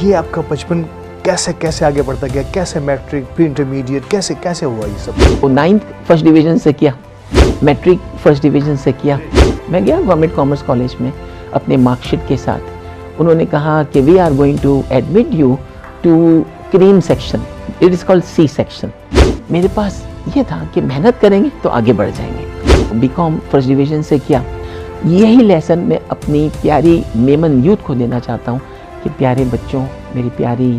ये आपका बचपन कैसे कैसे आगे बढ़ता गया, कैसे मैट्रिक, प्री इंटरमीडिएट, कैसे कैसे हुआ ये सब? वो 9th फर्स्ट डिवीज़न से किया, मैट्रिक फर्स्ट डिवीज़न से किया। मैं गया गवर्नमेंट कॉमर्स कॉलेज में अपने मार्कशीट के साथ। उन्होंने कहा कि we are going to admit you to cream section, it is called C section. मेरे पास ये था कि मेहनत करेंगे तो आगे बढ़ जाएंगे। बीकॉम फर्स्ट डिवीज़न से किया। यही लेसन मैं अपनी प्यारी मेमन यूथ को देना चाहता हूँ कि प्यारे बच्चों, मेरी प्यारी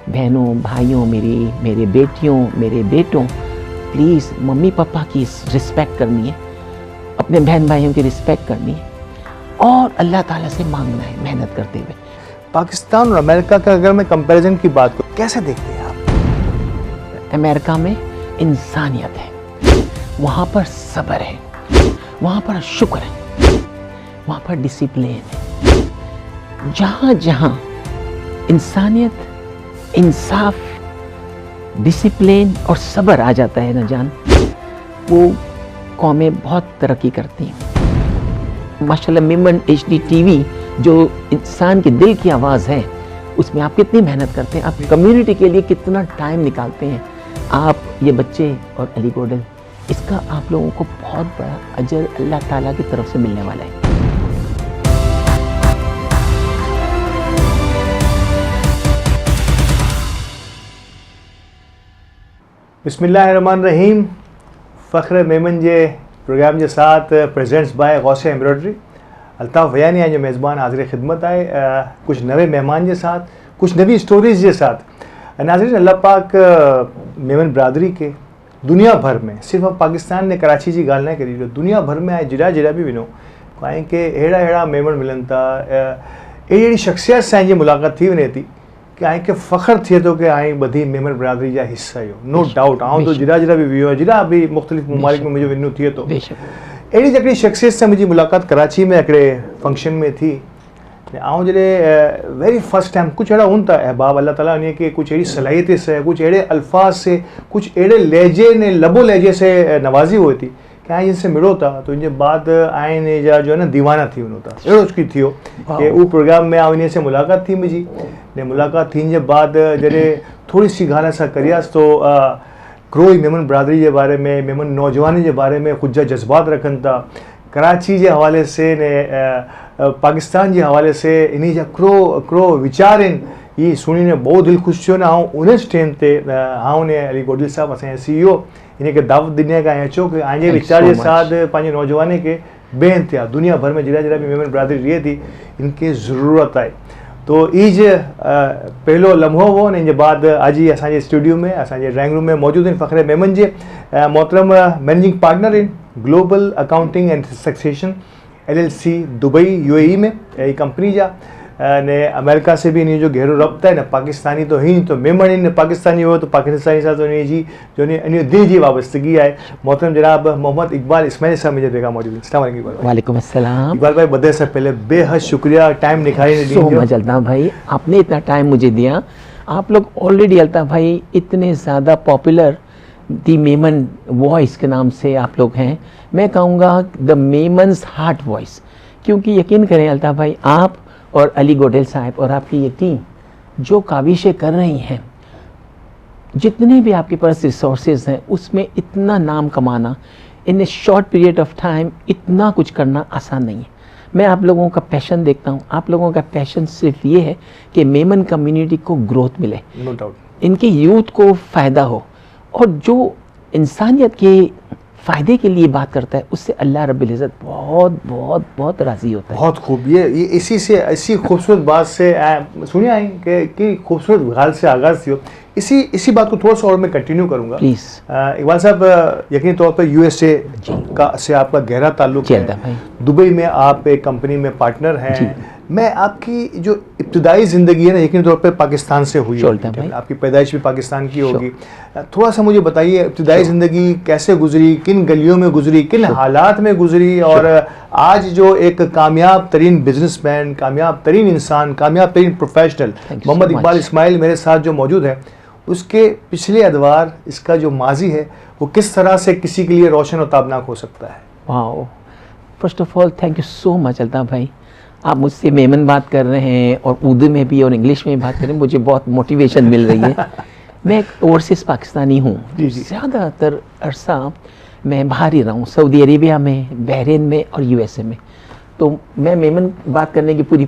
बहनों, भाइयों, मेरे बेटियों, मेरे बेटों, प्लीज़ मम्मी पापा की रिस्पेक्ट करनी है, अपने बहन भाइयों की रिस्पेक्ट करनी है और अल्लाह ताला से मांगना है मेहनत करते हुए। पाकिस्तान और अमेरिका का अगर मैं कंपैरिजन की बात करूँ, कैसे देखते हैं आप? अमेरिका में इंसानियत है, वहाँ पर सब्र है, वहाँ पर शुक्र है, वहाँ पर डिसिप्लिन है। जहाँ जहाँ इंसानियत, इंसाफ, डिसिप्लिन और सब्र आ जाता है ना जान, वो कौमें बहुत तरक्की करती हैं। माशाल्लाह मेमन HD TV जो इंसान के दिल की आवाज़ है, उसमें आप कितनी मेहनत करते हैं, आप कम्युनिटी के लिए कितना टाइम निकालते हैं। आप ये बच्चे और अली गोडल, इसका आप लोगों को बहुत बड़ा अजर अल्लाह ताला की तरफ से मिलने वाला है। बिस्मिल्लाहिर्रहमानिर्रहीम। फ़ख्र मेमन जे प्रोग्राम के साथ presents by Ghosse embroidery Altaf Vayani जो मेज़बान हाज़िर खिदमत आए कुछ नवे मेहमान के साथ, कुछ नवी स्टोरीज़ के साथ। नाज़रीन, अल्लाह पाक मेमन बरादरी के दुनिया भर में, सिर्फ पाकिस्तान ने कराची जी गाल न करी, दुनिया भर में आए जिड़ा जिड़ा भी विनो कहीं के अड़ा अड़ा मेमन मिलन था, अड़ी शख्सियत से जी मुलाकात थी वने थी कि आई के फ़ख्र थिए तो कि आई बधी मेमन बरादरी जा हिस्सा हो। नो डाउट आऊँ तो जिड़ा जिड़ा भी वियो, जिड़ा भी मुख्तलिफ ममालिक में मुझे विनो थिए तो अड़ी जकड़ी शख्सियत से मुझी मुलाकात कराची में हिकिड़े फंक्शन में थी। आऊँ जॾहिं वेरी फर्स्ट टाइम कुछ अड़ा हूँ था अहबाब अल्लाह ताला उन्हें के कुछ अड़ी सलाहियत से, कुछ अड़े अल्फाज से, कुछ अड़े लहजे ने लबो लहजे से नवाजी हुई थी कि आई जिनसे मिलो था तो इनके बाद आए ने जा जो है ना दीवाना थी उन्हों था अड़ो उसकी थियो कि वो प्रोग्राम में आऊँ इन्हें से मुलाकात थी मुझी ने मुलाकात थी जे बाद जॾहिं थोड़ी सी गाना सा करियास तो क्रोई मेमन बरादरी के बारे में, मेमन नौजवानी के बारे में कुछ जज्बात रखन था। कराची के हवाले से ने पाकिस्तान के हवाले से इन्हीं जा क्रो विचार ये सुनी ने बहुत दिल खुश थियो ना। उन टाइम ते हाँ ने अली गोडल साहब असें CEO इन्हें के दावत दिने का अचो कि आजे विचार के साथ पंहिंजे नौजवानी के बेन थिया दुनिया भर में जिड़ा जिड़ा भी मेमन बरादरी रहे थी, इनके ज़रूरत है। तो ईज पहलो लम्हो वो ने इनके बाद आज ही असांजे स्टूडियो में असांजे ड्राइंग रूम में मौजूद हैं फ़ख्र मेमन जे मोहतरम managing partner in global accounting and succession LLC Dubai UAE में ये कंपनी जा ने अमेरिका से भी इन्हीं जो गहरो रब्ता है ना पाकिस्तानी तो ही तो मेमन इन पाकिस्तानी हो तो पाकिस्तानी साथ इन्हीं जी जो इन्हीं दिल जी वाबस्तगी है। मोहतरम जनाब मोहम्मद इकबाल इस्माइल साहब मुझे बेगा मौजूद हैं। अस्सलाम वालेकुम। वालेकुम अस्सलाम। इकबाल भाई बदे से पहले बेहद शुक्रिया टाइम निकालने के लिए। अल्ताफ़ भाई आपने इतना टाइम मुझे दिया। आप लोग ऑलरेडी अल्ताफ़ भाई इतने ज़्यादा पॉपुलर दी मेमन वॉइस के नाम से आप लोग हैं। मैं कहूँगा द मेमन्स हार्ट वॉइस, क्योंकि यकीन करें अल्ताफ़ भाई आप और अली गोडल साहब और आपकी ये टीम जो काविशें कर रही हैं, जितने भी आपके पास रिसोर्सेज हैं उसमें इतना नाम कमाना in a short period of time, इतना कुछ करना आसान नहीं है। मैं आप लोगों का पैशन देखता हूँ, आप लोगों का पैशन सिर्फ ये है कि मेमन कम्युनिटी को ग्रोथ मिले, नो डाउट इनके यूथ को फ़ायदा हो, और जो इंसानियत के फ़ायदे के लिए बात करता है उससे अल्लाह रब्बुल इज़्ज़त बहुत बहुत बहुत राज़ी होता है। बहुत खूब। ये इसी से इसी खूबसूरत बात से सुनिए आई कि खूबसूरत गाल से आगाज़ थी। इसी बात को थोड़ा सा और मैं कंटिन्यू करूँगा प्लीज़। इकबाल साहब यकीनी तौर पर USA का से आपका गहरा ताल्लुक है, दुबई में आप एक कंपनी में पार्टनर हैं। मैं आपकी जो इब्तदाई ज़िंदगी है ना यकीनी तौर पर पाकिस्तान से हुई होगी, आपकी पैदाइश भी पाकिस्तान की होगी। थोड़ा सा मुझे बताइए इब्तदाई ज़िंदगी कैसे गुजरी, किन गलियों में गुजरी, किन हालात में गुजरी, और आज जो एक कामयाब तरीन बिजनेसमैन, कामयाब तरीन इंसान, कामयाब तरीन प्रोफेशनल मोहम्मद इकबाल इस्माइल मेरे साथ जो मौजूद है, उसके पिछले अदवार, इसका जो माजी है वो किस तरह से किसी के लिए रोशन और ताबनाक हो सकता है। Wow, first of all thank you so much Altaf भाई। आप मुझसे मेमन बात कर रहे हैं और उर्दू में भी और इंग्लिश में भी बात कर रहे हैं, मुझे बहुत मोटिवेशन मिल रही है। मैं एक ओवरसीज़ पाकिस्तानी हूँ, ज़्यादातर अरसा मैं बाहर ही रहा हूँ, सऊदी अरेबिया में, बहरीन में और यूएसए में। तो मैं मेमन बात करने की पूरी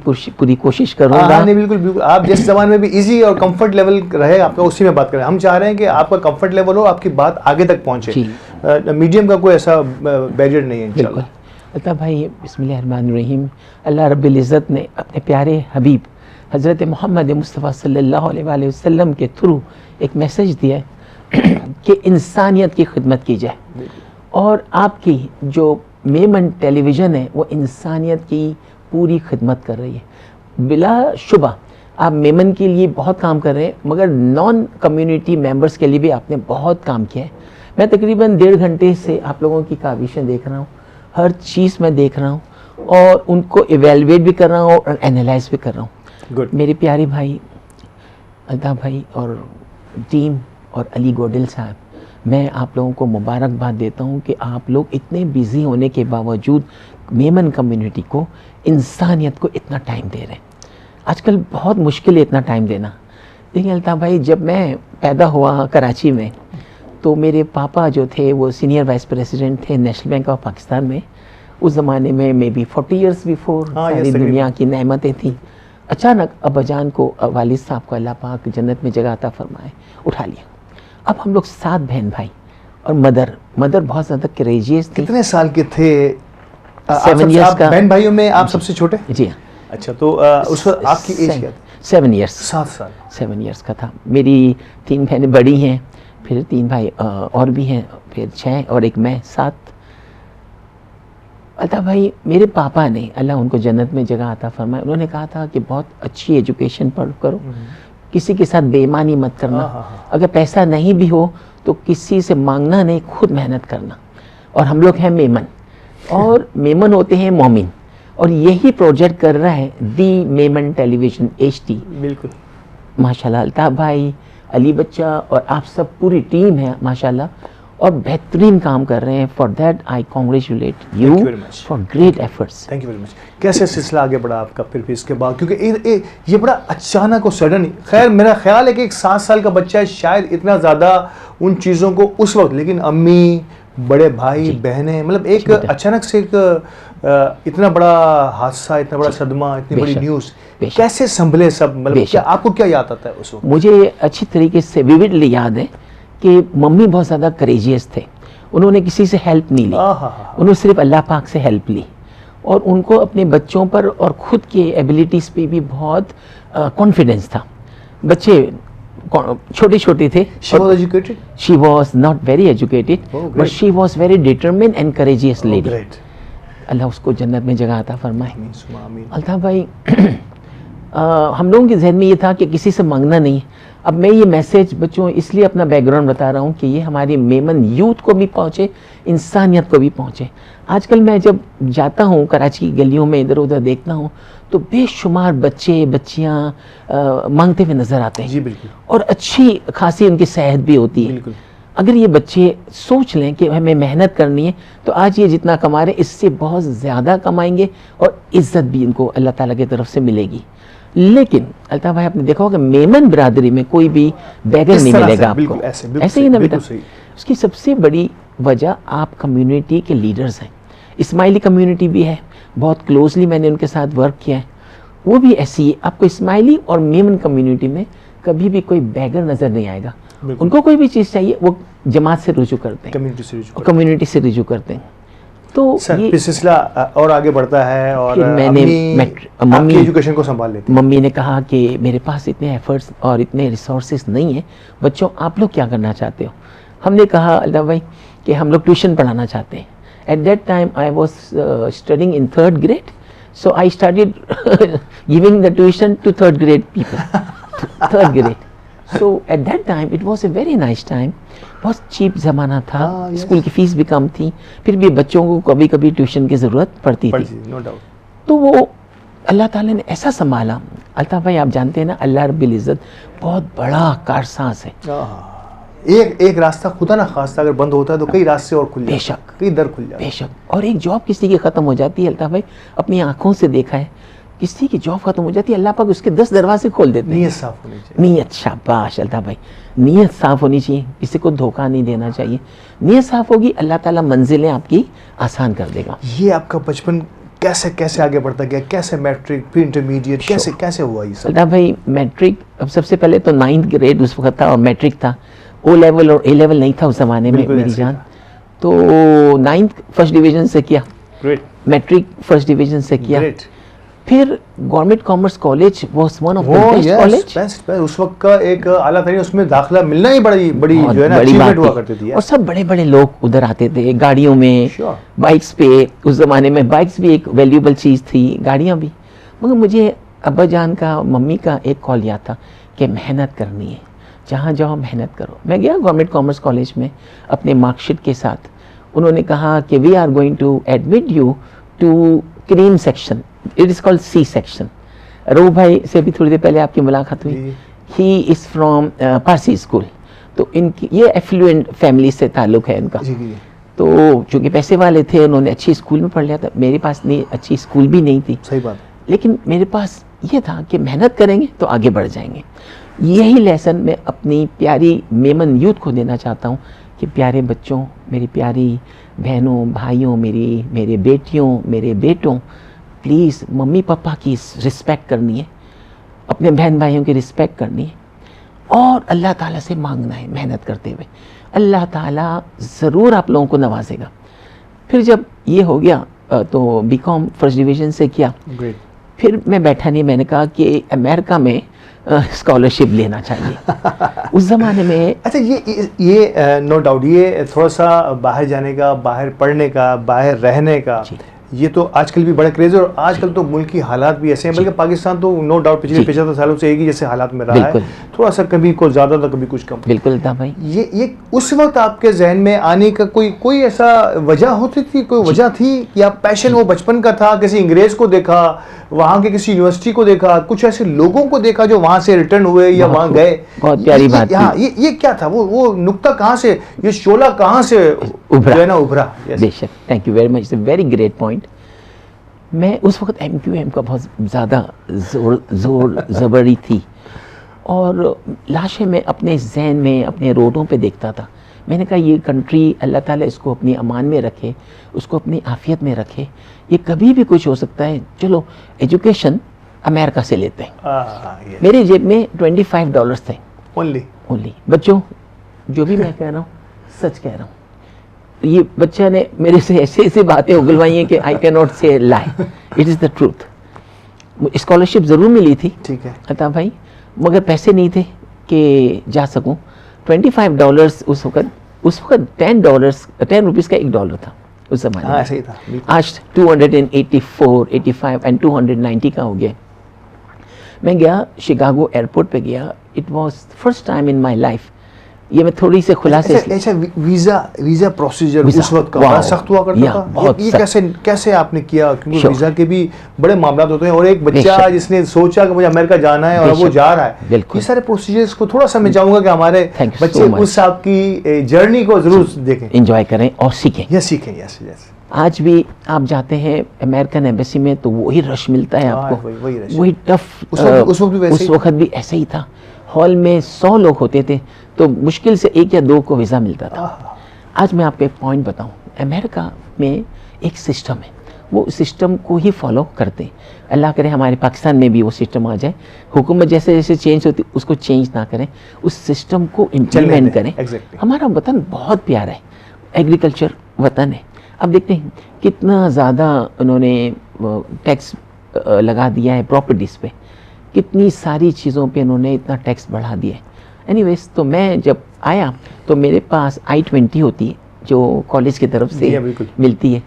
कोशिश करूँगा। हाँ, नहीं बिल्कुल बिल्कुल, आप जिस ज़बान में भी इजी और कंफर्ट लेवल रहे आपका, उसी में बात करें। हम चाह रहे हैं कि आपका कंफर्ट लेवल हो, आपकी बात आगे तक पहुँचे। मीडियम का कोई ऐसा बैरियर नहीं है इंशाल्लाह। अल्ताफ़ भाई, बिस्मिल्लाहिर्रहमानिर्रहीम। अल्लाह रब्बुल इज़्ज़त ने अपने प्यारे हबीब हज़रत मोहम्मद मुस्तफ़ा सल्लल्लाहु अलैहि वसल्लम के थ्रू एक मैसेज दिया है कि इंसानियत की खिदमत की जाए, और आपकी जो मेमन टेलीविज़न है वो इंसानियत की पूरी खिदमत कर रही है। बिलाशुबा आप मेमन के लिए बहुत काम कर रहे हैं, मगर नॉन कम्युनिटी मेंबर्स के लिए भी आपने बहुत काम किया है। मैं तकरीबन 1.5 घंटे से आप लोगों की काविशें देख रहा हूँ, हर चीज़ मैं देख रहा हूँ और उनको इवेलुएट भी कर रहा हूँ और एनालाइज भी कर रहा हूँ। गुड। मेरे प्यारे भाई अल्ताफ़ भाई और टीम और अली गोडिल साहब, मैं आप लोगों को मुबारकबाद देता हूँ कि आप लोग इतने बिज़ी होने के बावजूद मेमन कम्युनिटी को, इंसानियत को इतना टाइम दे रहे हैं। आजकल बहुत मुश्किल है इतना टाइम देना। देखिए अल्ताफ़ भाई, जब मैं पैदा हुआ कराची में तो मेरे पापा जो थे वो सीनियर वाइस प्रेसिडेंट थे नेशनल बैंक ऑफ पाकिस्तान में। उस ज़माने में मे बी 40 ईयर्स बिफोर सारी दुनिया की नेमतें थी। अचानक अब्बाजान को, वालिद साहब को अल्लाह पाक जन्नत में जगह अता फरमाए, उठा लिया। अब हम लोग 7 बहन भाई और मदर बहुत ज़्यादा करेजियस थी। कितने साल के थे? 7 ईयर्स का। बहन भाइयों में आप सबसे छोटे? जी हाँ। अच्छा, तो उस वक्त आपकी एज क्या थी? 7 ईयर्स। 7 साल। 7 ईयर्स का था। मेरी 3 बहनें बड़ी हैं, फिर 3 भाई और भी हैं, फिर 6 और एक मैं, 7। अल्ताफ़ भाई, मेरे पापा ने, अल्लाह उनको जन्नत में जगह अता फरमाए, उन्होंने कहा था कि बहुत अच्छी एजुकेशन पढ़ करो, किसी के साथ बेईमानी मत करना, अगर पैसा नहीं भी हो तो किसी से मांगना नहीं, खुद मेहनत करना। और हम लोग हैं मेमन, और मेमन होते हैं मोमिन, और यही प्रोजेक्ट कर रहा है दी मेमन टेलीविज़न HD। बिल्कुल माशाल्लाह। अल्ताफ़ भाई, अली बच्चा और आप सब पूरी टीम है माशाल्लाह, और बेहतरीन काम कर रहे हैं। For that I congratulate you for great efforts. Thank you very much. कैसे सिलसिला आगे बढ़ा आपका फिर भी इसके बाद, क्योंकि ये बड़ा अचानक और सडन। खैर, मेरा ख्याल है कि एक 7 साल का बच्चा है, शायद इतना ज़्यादा उन चीज़ों को उस वक्त, लेकिन अम्मी, बड़े भाई, बहनें, मतलब एक अचानक से एक इतना बड़ा हादसा, इतना बड़ा सदमा, इतनी बड़ी न्यूज़, कैसे संभले सब? मतलब क्या आपको क्या याद आता है उस वक्त? मुझे अच्छी तरीके से विविडली याद है कि मम्मी बहुत ज़्यादा करेजियस थे। उन्होंने किसी से हेल्प नहीं ली, उन्होंने सिर्फ अल्लाह पाक से हेल्प ली, और उनको अपने बच्चों पर और ख़ुद के एबिलिटीज़ पे भी बहुत कॉन्फिडेंस था। बच्चे छोटे छोटे थे। She was educated? She was not very educated, but she was very determined and courageous lady. Great. अल्लाह उसको जन्नत में जगह अता फरमाए। आमीन। अल्ताफ़ भाई, हम लोगों के जहन में ये था कि किसी से मांगना नहीं। अब मैं ये मैसेज बच्चों इसलिए अपना बैकग्राउंड बता रहा हूँ कि ये हमारी मेमन यूथ को भी पहुँचे, इंसानियत को भी पहुँचे। आजकल मैं जब जाता हूँ कराची की गलियों में, इधर उधर देखता हूँ तो बेशुमार बच्चे बच्चियाँ मांगते हुए नज़र आते हैं। जी बिल्कुल। और अच्छी खासी उनकी सेहत भी होती है। बिल्कुल। अगर ये बच्चे सोच लें कि हमें मेहनत करनी है तो आज ये जितना कमा रहे इससे बहुत ज़्यादा कमाएंगे और इज़्ज़त भी इनको अल्लाह ताला की तरफ से मिलेगी। लेकिन अल्ताफ़ भाई, आपने देखा होगा मेमन बिरादरी में कोई भी बैगर नहीं मिलेगा आपको। ऐसे ही ना बेटा। उसकी सबसे बड़ी वजह आप कम्युनिटी के लीडर्स हैं। इस्माइली कम्युनिटी भी है, बहुत क्लोजली मैंने उनके साथ वर्क किया है, वो भी ऐसी है। आपको इस्माइली और मेमन कम्युनिटी में कभी भी कोई बैगर नज़र नहीं आएगा। उनको कोई भी चीज़ चाहिए वो जमात से रुजू करते हैं, कम्युनिटी से रुजू करते हैं। तो ये सिलसिला और आगे बढ़ता है और मम्मी एजुकेशन को संभाल लेती है। मम्मी ने कहा कि मेरे पास इतने एफर्ट्स और इतने रिसोर्सेज नहीं है, बच्चों आप लोग क्या करना चाहते हो? हमने कहा अल्लाह भाई कि हम लोग ट्यूशन पढ़ाना चाहते हैं। At that time I was studying in 3rd grade, so I started giving the tuition to 3rd grade people, 3rd grade. So at that time it was a very nice time. बहुत cheap ज़माना था, school की fees भी कम थी, फिर भी बच्चों को कभी कभी ट्यूशन की ज़रूरत पड़ती थी। No doubt. तो वो अल्लाह ताला ने ऐसा संभाला। अल्ताफ़ भाई, आप जानते हैं ना, अल्लाह रब्बुल इज़्ज़त बहुत बड़ा कारसाज है। एक रास्ता खुदा ना खास्ता अगर बंद होता है तो कई रास्ते और खुल जाते हैं, बेशक कई दर खुल जाते हैं। बेशक। और एक जॉब किसी की ख़त्म हो जाती है, अल्ताफ़ भाई अपनी आँखों से देखा है, किसी की जॉब खत्म हो जाती है, अल्लाह पाक उसके 10 दरवाजे खोल देते हैं। नीयत साफ होनी चाहिए। नीयत, शाबाश अल्ताफ भाई, नीयत साफ होनी चाहिए, किसी को धोखा नहीं देना चाहिए। नीयत साफ होगी, अल्लाह ताला मंजिलें आपकी आसान कर देगा। ये आपका बचपन कैसे कैसे आगे बढ़ता गया, कैसे मैट्रिक फिर इंटरमीडिएट कैसे कैसे हुआ ये सब? अल्ताफ भाई मैट्रिक, अब सबसे पहले तो 9th ग्रेड उस वक्त था और मैट्रिक था, ओ लेवल और ए लेवल नहीं था उस ज़माने में बिल्कुल मेरी ऐसे ही जान। तो 9th फर्स्ट डिवीज़न से किया, ग्रेट मैट्रिक फर्स्ट डिवीज़न से किया, ग्रेट। फिर government commerce college was one of the वो बेस्ट यस कॉलेज। बेस्ट उस वक्त का एक आला तरीन, उसमें दाखिला मिलना ही बड़ी बड़ी बहुत जो है ना बड़ी अचीवमेंट बात हुआ थी। करती थी। और सब बड़े बड़े लोग उधर आते थे गाड़ियों में, Sure. बाइक्स पे। उस ज़माने में बाइक्स भी एक वैल्यूएबल चीज़ थी, गाड़ियाँ भी। मगर मुझे अब्बा जान का, मम्मी का एक कॉल याद था कि मेहनत करनी है, जहाँ जाओ मेहनत करो। मैं गया गवर्नमेंट कॉमर्स कॉलेज में अपने मार्कशीट के साथ। उन्होंने कहा कि we are going to admit you to cream section, it is called C section. रो भाई से भी थोड़ी देर पहले आपकी मुलाकात हुई, जी। He is from Parsi school. तो इनकी ये एफ्लुएंट फैमिली से ताल्लुक़ है इनका। जी जी तो चूँकि पैसे वाले थे, उन्होंने अच्छी स्कूल में पढ़ लिया था। मेरे पास नहीं, अच्छी स्कूल भी नहीं थी, सही बात। लेकिन मेरे पास ये था कि मेहनत करेंगे तो आगे बढ़ जाएंगे। यही लेसन मैं अपनी प्यारी मेमन यूथ को देना चाहता हूँ कि प्यारे बच्चों, मेरी प्यारी बहनों भाइयों, मेरे बेटियों, मेरे बेटों, प्लीज़ मम्मी पापा की रिस्पेक्ट करनी है, अपने बहन भाइयों की रिस्पेक्ट करनी है और अल्लाह ताला से मांगना है मेहनत करते हुए। अल्लाह ताला ज़रूर आप लोगों को नवाजेगा। फिर जब ये हो गया तो बीकॉम फर्स्ट डिवीज़न से किया। ग्रेट। फिर मैं बैठा नहीं, मैंने कहा कि अमेरिका में स्कॉलरशिप लेना चाहिए। उस ज़माने में अच्छा ये नो डाउट, ये थोड़ा सा बाहर जाने का, बाहर पढ़ने का, बाहर रहने का, जी। ये तो आजकल भी बड़ा क्रेज है। और आजकल तो मुल्क की हालात भी ऐसे हैं, बल्कि पाकिस्तान तो नो डाउट पिछले जी। 75 सालों से एक ही जैसे हालात में रहा है। बिल्कुल। थोड़ा सा कभी कुछ ज़्यादा तो कभी कुछ कम। बिल्कुल था भाई। ये उस वक्त आपके जहन में आने का कोई ऐसा वजह होती थी, कोई वजह थी कि आप पैशन वो बचपन का था, किसी अंग्रेज को देखा, वहाँ के किसी यूनिवर्सिटी को देखा, कुछ ऐसे लोगों को देखा जो वहाँ से रिटर्न हुए या बहुत वहाँ खूब, गए? बहुत प्यारी बात थी। हाँ, ये क्या था, वो नुक्ता कहाँ से, ये शोला कहाँ से उभरा? जो है ना उभरा? Yes. बेशक, thank you very much, it's a very great point. मैं उस वक्त MQM का बहुत ज़्यादा जोर ज़बरी थी और लाशें मैं अपने जहन में, अपने रोडों पे देखता था। मैंने कहा ये कंट्री अल्लाह ताला इसको अपनी अमान में रखे, उसको अपनी आफियत में रखे, ये कभी भी कुछ हो सकता है। चलो एजुकेशन अमेरिका से लेते हैं। मेरे जेब में $25 थे ओनली। बच्चों, जो भी मैं कह रहा हूँ सच कह रहा हूँ। ये बच्चा ने मेरे से ऐसे ऐसे बातें उगलवाई हैं कि आई can not say lie, it is the truth. Scholarship ज़रूर मिली थी, ठीक है अता भाई, मगर पैसे नहीं थे कि जा सकूं। $25 उस वक्त $10 का $1 था उस ज़माने में। ऐसे ही था। आज 284, 85 एंड 290 का हो गया। मैं गया शिकागो एयरपोर्ट पे गया, it was first time in my life. ये मैं थोड़ी से खुलासे ऐसा वीजा प्रोसीजर वीज़ा, उस वक्त का वाओ, बड़ा सख्त हुआ करता या, था। बहुत ये सख्त। कैसे आपने किया, क्योंकि Sure. वीजा के भी बड़े मामला होते हैं और एक बच्चा बेशक। जिसने सोचा कि मुझे अमेरिका जाना है और वो बेशक। जा रहा है, बिल्कुल। ये सारे प्रोसीजर्स को थोड़ा सा मैं चाहूंगा कि हमारे Thank you so बच्चे much. उस आपकी जर्नी को जरूर देखें एंजॉय करें और सीखें। या सीखें। Yes yes. आज भी आप जाते हैं अमेरिकन एम्बेसी में तो वही रश मिलता है आपको, वही रश। वही टफ। उस वक्त भी वैसे उस ही वक्त भी ऐसे ही था। हॉल में 100 लोग होते थे तो मुश्किल से 1 या 2 को वीज़ा मिलता था। आज मैं आपको एक पॉइंट बताऊं, अमेरिका में एक सिस्टम है, वो सिस्टम को ही फॉलो करते हैं। अल्लाह करे हमारे पाकिस्तान में भी वो सिस्टम आ जाए। हुकूमत जैसे जैसे चेंज होती उसको चेंज ना करें, उस सिस्टम को इम्प्लीमेंट करें। Exactly. हमारा वतन बहुत प्यारा है, एग्रीकल्चर वतन है। अब देखते हैं कितना ज़्यादा उन्होंने टैक्स लगा दिया है प्रॉपर्टीज़ पे, कितनी सारी चीज़ों पे उन्होंने इतना टैक्स बढ़ा दिया है। एनीवेज, तो मैं जब आया तो मेरे पास I-20 होती है जो कॉलेज की तरफ से बिल्कुल। मिलती है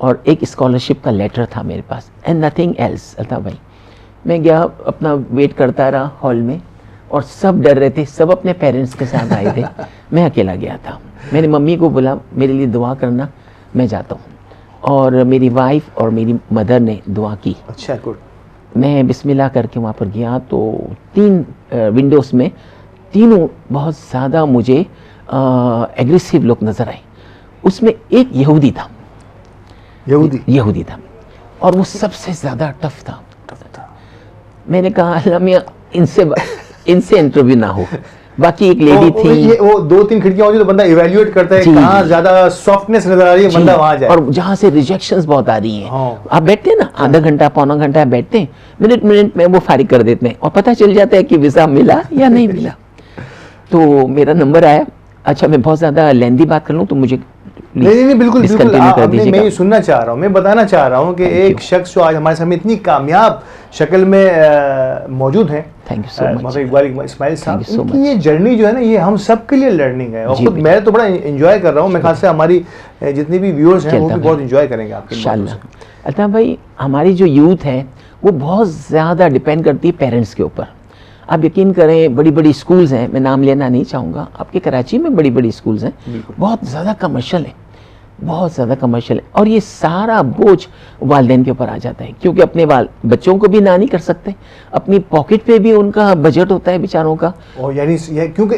और एक स्कॉलरशिप का लेटर था मेरे पास एंड नथिंग एल्स। अल्ताफ भाई, मैं गया, अपना वेट करता रहा हॉल में और सब डर रहे थे, सब अपने पेरेंट्स के साथ आए थे। मैं अकेला गया था। मैंने मम्मी को बोला मेरे लिए दुआ करना, मैं जाता हूँ। और मेरी वाइफ और मेरी मदर ने दुआ की। अच्छा, गुड। मैं बिस्मिल्लाह करके वहाँ पर गया तो 3 विंडोज़ में तीनों बहुत ज़्यादा मुझे एग्रेसिव लोग नज़र आए। उसमें एक यहूदी था यहूदी था और वो सबसे ज़्यादा टफ था। मैंने कहा अल्लाह मियां इनसे इंटरव्यू ना हो। बाकी एक लेडी थी, वो 2-3 खिड़कियां होती है तो बंदा इवैल्यूएट करता है जी, कहाँ ज्यादा सॉफ्टनेस नजर आ रही है, बंदा वहां जाए। और जहाँ से रिजेक्शंस बहुत आ रही हैं, हाँ। आप बैठते हैं ना आधा घंटा पौना घंटा बैठते हैं, मिनट में वो फारिग कर देते हैं और पता चल जाता है कि वीज़ा मिला या नहीं मिला। तो मेरा नंबर आया। अच्छा, मैं बहुत ज़्यादा लेंदी बात कर लूँ तो मुझे नहीं बिल्कुल डिसकंटिन्यू कर मैं दीजिएगा। ये सुनना चाह रहा हूँ, मैं बताना चाह रहा हूँ कि एक शख्स जो आज हमारे सामने इतनी कामयाब शक्ल में मौजूद हैं, थैंक यू सो मच मतलब इकबाल इस्माइल साहब, Thank you so इनकी much. ये जर्नी जो है ना, ये हम सब के लिए लर्निंग है और जी, खुद बेटा। मैं तो बड़ा एंजॉय कर रहा हूँ। मैं खास से हमारी जितनी भी व्यूअर्स हैं वो चलता भी भाई। बहुत एंजॉय करेंगे आपके बातों इंशाल्लाह। से। अल्ताफ भाई, हमारी जो यूथ है वो बहुत ज़्यादा डिपेंड करती है पेरेंट्स के ऊपर। आप यकीन करें, बड़ी बड़ी स्कूल्स हैं, मैं नाम लेना नहीं चाहूँगा, आपके कराची में बड़ी बड़ी स्कूल्स हैं, बहुत ज़्यादा कमर्शियल है, बहुत ज़्यादा कमर्शियल है, और ये सारा बोझ वालिदैन के ऊपर आ जाता है, क्योंकि अपने बच्चों को भी ना नहीं कर सकते, अपनी पॉकेट पे भी उनका बजट होता है बेचारों का। और यानी क्योंकि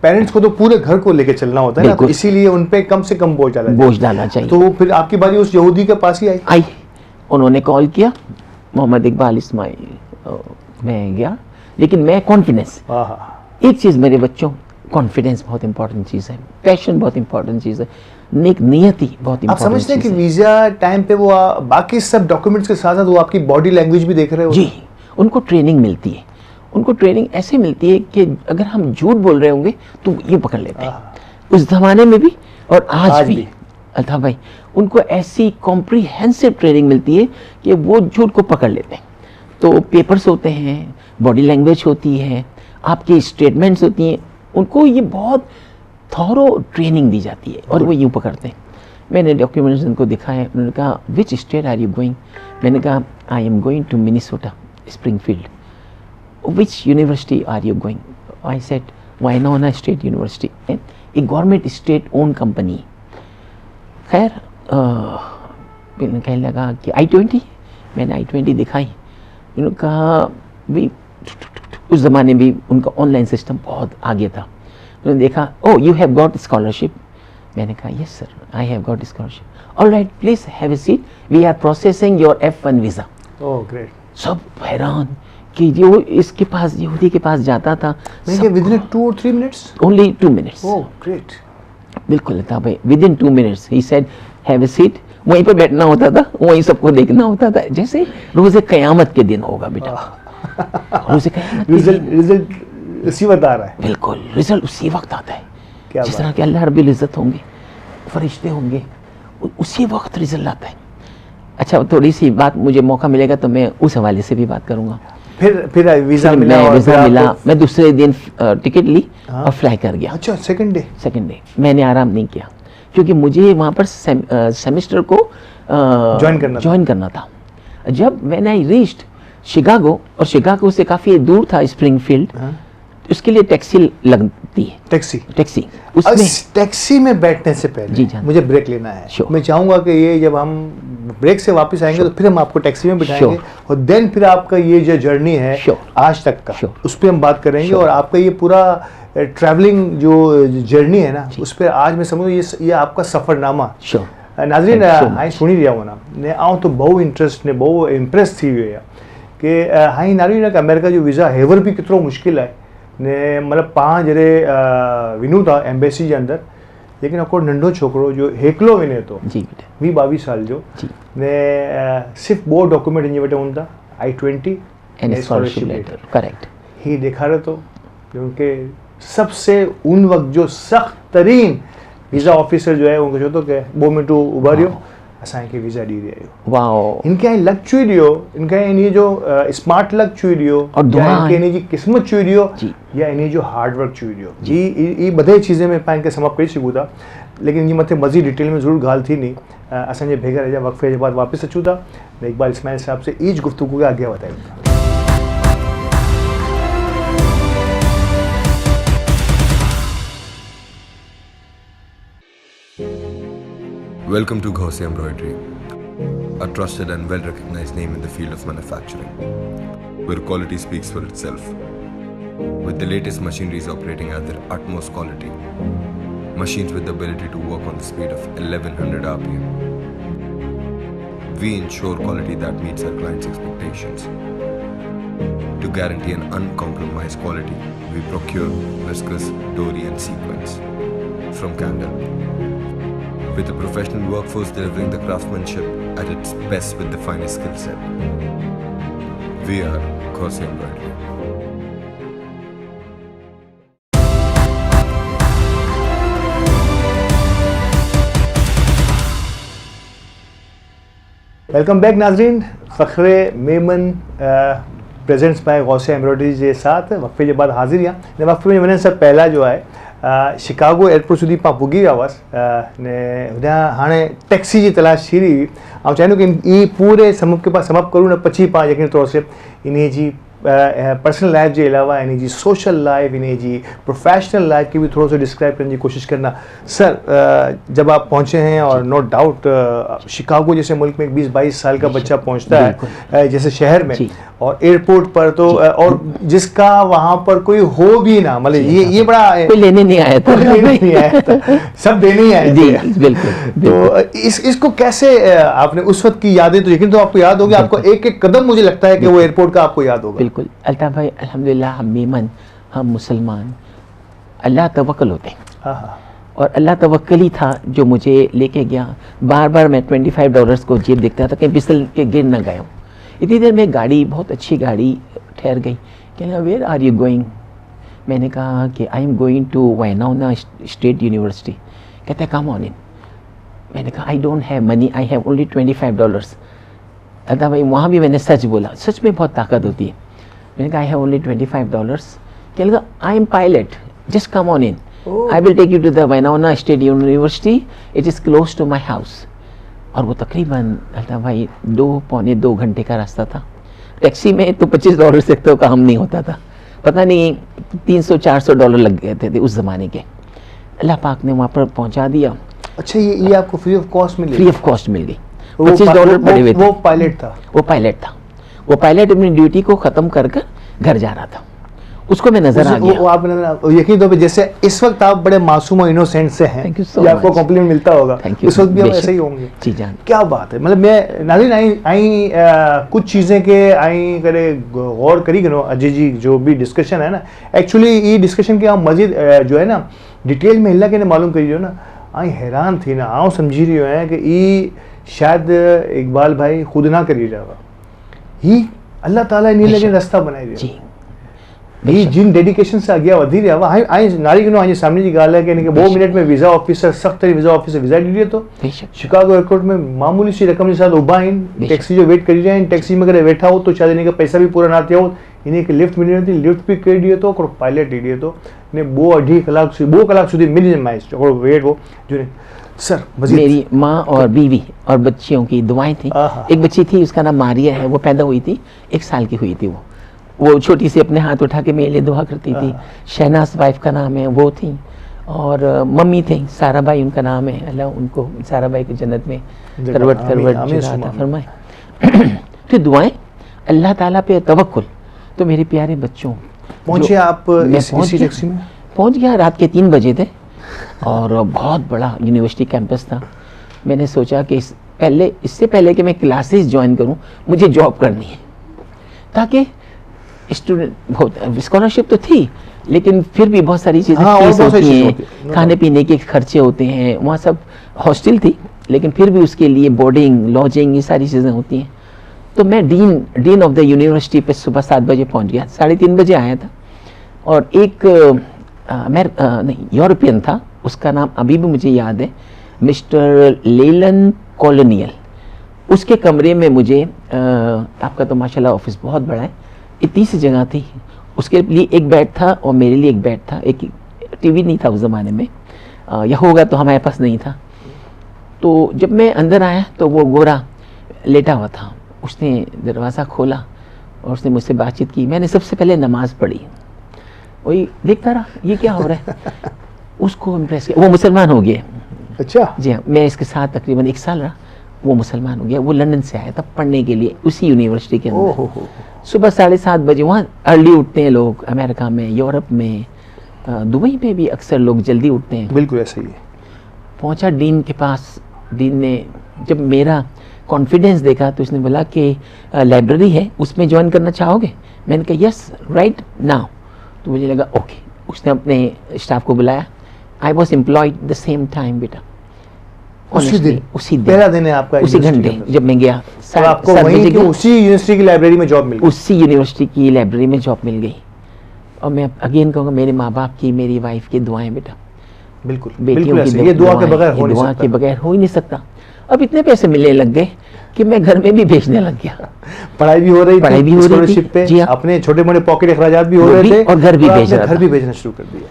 पेरेंट्स को तो पूरे घर को लेके चलना होता है ना, तो इसीलिए उन पे कम से कम बोझ डालना चाहिए। तो फिर आपकी बारी उस यहूदी के पास ही आई। उन्होंने कॉल किया, मोहम्मद इकबाल इस्माइल, मैं गया, लेकिन मैं कॉन्फिडेंस, एक चीज़ मेरे बच्चों, कॉन्फिडेंस बहुत इंपॉर्टेंट चीज़ है, पैशन बहुत इंपॉर्टेंट चीज़ है, नेक नियति बहुत इंपॉर्टेंट। आप समझते हैं कि वीज़ा टाइम पे वो बाकी सब डॉक्यूमेंट्स के साथ साथ वो आपकी बॉडी लैंग्वेज भी देख रहे हो? जी, उनको ट्रेनिंग मिलती है, उनको ट्रेनिंग ऐसे मिलती है कि अगर हम झूठ बोल रहे होंगे तो ये पकड़ लेते हैं, उस जमाने में भी और आज भी। अल्ताफ भाई, उनको ऐसी कॉम्प्रिहेंसिव ट्रेनिंग मिलती है कि वो झूठ को पकड़ लेते हैं। तो पेपर्स होते हैं, बॉडी लैंग्वेज होती है, आपकी स्टेटमेंट्स होती हैं, उनको ये बहुत थॉरो ट्रेनिंग दी जाती है और वो यूँ पकड़ते हैं। मैंने डॉक्यूमेंट्स उनको दिखाए, उन्होंने कहा which state are you going? मैंने कहा I am going to Minnesota, Springfield. Which university are you going? I said Winona state university, a government state own company. खैर कहने लगा कि I-20, मैंने I-20 दिखाई, उन्होंने कहा भी, उस ज़माने में भी उनका ऑनलाइन सिस्टम बहुत आगे था। उन्होंने देखा, oh you have got scholarship. मैंने कहा yes sir, I have got scholarship. Alright, please have a seat, we are processing your F1 visa. Oh great. सब हैरान कि जो इसके पास, यहूदी के पास जाता था, within 2 or 3 minutes, only 2 minutes. Oh great. बिल्कुल था भाई, within 2 minutes he said have a seat. वहीं पर बैठना होता था, वहीं सबको देखना होता था, जैसे रोज़े क़यामत के दिन होगा बेटा। रोज़े क़यामत, रिजल्ट उसी वक्त आ रहा है। बिल्कुल, रिजल्ट उसी वक्त आता है, क्या जिस तरह के अल्लाह रब्बुल इज़्ज़त होंगे, फरिश्ते होंगे, उसी वक्त रिजल्ट आता है। अच्छा, थोड़ी सी बात, मुझे मौका मिलेगा तो मैं उस हवाले से भी बात करूँगा। फिर वीज़ा मिला, मैं दूसरे दिन टिकट ली और फ्लाई कर गया। अच्छा, सेकंड डे मैंने आराम नहीं किया, क्योंकि मुझे वहाँ पर सेमेस्टर को ज्वाइन करना था। जब मैंने आई रीच्ड शिकागो, और शिकागो से काफ़ी दूर था स्प्रिंगफील्ड, उसके लिए टैक्सी लगती है। टैक्सी उसमें टैक्सी में बैठने से पहले मुझे ब्रेक लेना है। मैं चाहूँगा कि ये जब हम ब्रेक से वापस आएंगे तो फिर हम आपको टैक्सी में बिठाएंगे और देन फिर आपका ये जो जर्नी है आज तक का, उस पर हम बात करेंगे। और आपका ये पूरा ट्रैवलिंग जो जर्नी है ना, उस पर आज मैं समझूँ ये आपका सफ़रनामा। नाज़रीन, हाँ सुनी रहा हूँ ना, ने आऊँ तो बहुत इंटरेस्ट ने बहुत इम्प्रेस थी हुई है कि हाँ नाज़रीन कि अमेरिका जो वीज़ा हेवर भी कितना मुश्किल है ने, मतलब 5 जरे विनू था एम्बेसी के अंदर, लेकिन अको नंढो छोकरो जो हेकलो विने तो 22 साल जो ने सिर्फ वो डॉक्यूमेंट इन वटि हूंदा I-20 and scholarship letter, correct. ही दिखा रहे तो क्योंकि सबसे उन वक्त जो सख्त तरीन वीज़ा ऑफिसर जो है उनको जो तो के 2 मिनट उभारियो असांखे वीज़ा दी रहियो। वाओ, इनके यहाँ लक चुई दियो, इनके इन्हीं जो स्मार्ट लक चुई दियो, या इनके इन्हीं जी किस्मत चुई दियो, या इन्हीं जो हार्ड वर्क चुई दियो। ये बधे चीज़ें में पाण के समाप्त करी सघूं था, लेकिन ये मथे मज़ीद डिटेल में ज़रूर ॻाल्हि थी नहीं। असांजे भेगा रहिया वक़्फ़े के बाद वापस अचूं था, इकबाल इस्माइल साहब से ईज गुफ्तगू के आगे वधायूं था। Welcome to Ghosi Embroidery, a trusted and well-recognized name in the field of manufacturing, where quality speaks for itself. With the latest machineries operating at their utmost quality, machines with the ability to work on the speed of 1100 RPM, we ensure quality that meets our clients' expectations. To guarantee an uncompromised quality, we procure viscose, dory and sequins from Candle. With a professional workforce delivering the craftsmanship at its best with the finest skill set. We are Ghosse Embroidery. Welcome back नाजरीन, फ़ख्रे Memon presents by Ghosse embroidery जे साथ वक़्फ़े जे बाद हाज़िर या ने वक़्फ़े में वञण सां पहिला जो आहे शिकागो एयरपोर्ट सुधी पां पुॼी विया हुआसीं ने हुतां हाणे टैक्सी जी तलाश थी रही हुई। ऐं चाहींदो कि ई पूरे समाप्त करूं न पछी पां यकीन तौर से इन जी पर्सनल लाइफ के अलावा इन जी सोशल लाइफ, इन जी प्रोफेशनल लाइफ की भी थोड़ा सा डिस्क्राइब करने की कोशिश करना। सर, जब आप पहुंचे हैं और नो डाउट शिकागो जैसे मुल्क में 20-22 साल का बच्चा पहुंचता है जैसे शहर में और एयरपोर्ट पर तो और जिसका वहां पर कोई हो भी ना, मतलब ये बड़ा कोई लेने नहीं आया था, नहीं आया था, सब देने ही आए थे। बिल्कुल। तो इसको कैसे आपने उस वक्त की यादें, तो यकीन तो आपको याद होगी, आपको एक एक कदम मुझे लगता है कि वो एयरपोर्ट का आपको याद होगा। बिल्कुल अल्ताफ भाई, अल्हम्दुलिल्लाह हम मेमन, हम मुसलमान, अल्लाह तवक्कल होते हैं। हाँ। और अल्लाह तवक्कल ही था जो मुझे लेके गया। बार बार मैं $25 को जेब देखता था, कहीं फिसल के गिर ना गया हूँ। इतनी देर में गाड़ी, बहुत अच्छी गाड़ी ठहर गई। कहना वेयर आर यू गोइंग? मैंने कहा कि I am going to Winona state university. कहता है कम ऑन इन। मैंने कहा I don't have money, I have only $25। Altaf भाई वहाँ भी मैंने सच बोला, सच में बहुत ताकत होती है। मैंने कहा आई हैव ओनली $25। कहने लगा I am pilot, just come on in, I will take you to the Winona state university, it is close to my house. और वो तकरीबन अल्ताफ भाई 2-2.25 घंटे का रास्ता था। टैक्सी में तो $25 से तो काम नहीं होता था, पता नहीं $300-400 लग गए थे उस ज़माने के। अल्लाह पाक ने वहाँ पर पहुँचा दिया। अच्छा, ये आपको फ्री ऑफ कॉस्ट मिली? फ्री ऑफ कॉस्ट मिल गई। $25 पड़े हुए थे। वो पायलट था? वो पायलट था। वो पायलट अपनी ड्यूटी को ख़त्म कर घर जा रहा था, उसको मैं नजर आ गया। वो आप यकीन तो जैसे इस वक्त आप बड़े मासूम और इनोसेंट से हैं, ये आपको कॉम्प्लीमेंट मिलता होगा, इस वक्त भी आप ऐसे ही होंगे। जी जान, क्या बात है। मतलब मैं नाज़रीन आई कुछ चीज़ें के आई करे गौर करी करो अजय जी जो भी डिस्कशन है ना, एक्चुअली ये डिस्कशन के आप मजीद जो है ना डिटेल में हिला के मालूम करी जो ना, आई हैरान थी ना, आओ समझी रही है कि ये शायद इकबाल भाई खुद ना करी जावा, ही अल्लाह ताला इन लगे रास्ता बनाई दिया। ये जिन डेडिकेशन से अॻियां वधी रहिया हुआ, आई नारी गिनो आजे सामने जी ॻाल्हि है कि 2 मिनट में वीज़ा ऑफिसर, सख़्त तरीन वीज़ा ऑफिसर वीज़ा ॾी ॾिए थो। शिकागो एयरपोर्ट में मामूली सी रक़म के साथ उभा आहिनि, टैक्सी जो वेट करी रहिया आहिनि। टैक्सी में करे वेठा हो तो शायद इनके पैसा भी पूरा ना थिया हो, इनके लिफ्ट मिली नथी, लिफ्ट भी कई ॾिए थो, हिकिड़ो पायलट ॾई ॾिए थो ने 2 कलाक સુધી मिनिमाइज हिकिड़ो वेट हो जो। सर मेरी माँ और बीवी और बच्चियों की दुआएं थी। एक बच्ची थी, उसका नाम मारिया है, वो पैदा हुई थी, 1 साल की हुई थी। वो छोटी सी अपने हाथ उठा के मेरे लिए दुआ करती थी। शहनाज वाइफ का नाम है, वो थी। और मम्मी थे, सारा भाई उनका नाम है, अल्लाह उनको सारा भाई की जन्नत में करवट अता फरमाए। तो दुआएं, अल्लाह ताला पे तवक्कुल। तो मेरे प्यारे बच्चों, पहुंचे आप इसी टैक्सी में? पहुंच गया, रात के 3 बजे थे और बहुत बड़ा यूनिवर्सिटी कैंपस था। मैंने सोचा कि इससे पहले कि मैं क्लासेस ज्वाइन करूं, मुझे जॉब करनी है, ताकि स्टूडेंट बहुत स्कॉलरशिप तो थी लेकिन फिर भी बहुत सारी चीज़ें फीस होती हैं, खाने पीने के खर्चे होते हैं। वहाँ सब हॉस्टल थी लेकिन फिर भी उसके लिए बोर्डिंग, लॉजिंग, ये सारी चीज़ें होती हैं। तो मैं डीन ऑफ द यूनिवर्सिटी पे सुबह 7 बजे पहुँच गया, 3:30 बजे आया था। और एक यूरोपियन था, उसका नाम अभी भी मुझे याद है, मिस्टर लेलन कॉलोनियल। उसके कमरे में मुझे आपका तो माशाल्लाह ऑफिस बहुत बड़ा है, इतनी सी जगह थी, उसके लिए एक बेड था और मेरे लिए एक बेड था। एक टीवी नहीं था उस ज़माने में, या होगा तो हमारे पास नहीं था। तो जब मैं अंदर आया तो वो गोरा लेटा हुआ था। उसने दरवाज़ा खोला और उसने मुझसे बातचीत की। मैंने सबसे पहले नमाज़ पढ़ी, वही देखता रहा ये क्या हो रहा है। उसको इम्प्रेस किया, वो मुसलमान हो गया। अच्छा जी हाँ, मैं इसके साथ तकरीबन 1 साल रहा, वो मुसलमान हो गया। वो लंदन से आया था पढ़ने के लिए उसी यूनिवर्सिटी के अंदर। सुबह 7:30 बजे, वहाँ अर्ली उठते हैं लोग, अमेरिका में, यूरोप में, दुबई में भी अक्सर लोग जल्दी उठते हैं। बिल्कुल ऐसा ही है। पहुँचा डीन के पास। डीन ने जब मेरा कॉन्फिडेंस देखा तो उसने बोला कि लाइब्रेरी है, उसमें ज्वाइन करना चाहोगे? मैंने कहा यस राइट नाउ। तो मुझे लगा ओके। उसने अपने स्टाफ को बुलाया। I was employed the same time बेटा। उसी दिन उसी पहला दिन है आपका उसी घंटे जब मैं गया और आपको वहीं की उसी यूनिवर्सिटी की लाइब्रेरी में जॉब मिल गई? उसी यूनिवर्सिटी की लाइब्रेरी में जॉब मिल गई। और मैं अगेन कहूँगा मेरे माँ बाप की, मेरी वाइफ की दुआएं बेटा। बिल्कुल बेटियों ऐसे। की ये दुआ के बगैर ये दुआ के बगैर हो ही नहीं सकता। अब इतने पैसे मिलने लग गए कि मैं घर में भी भेजने लग गया। पढ़ाई भी हो रही पढ़ाई थी, भी हो रही थी, स्कॉलरशिप पे जी हाँ। अपने छोटे मोटे पॉकेट अखराजात भी हो रहे थे और घर भी भेज आपने रहा घर था। भी भेजना शुरू कर दिया।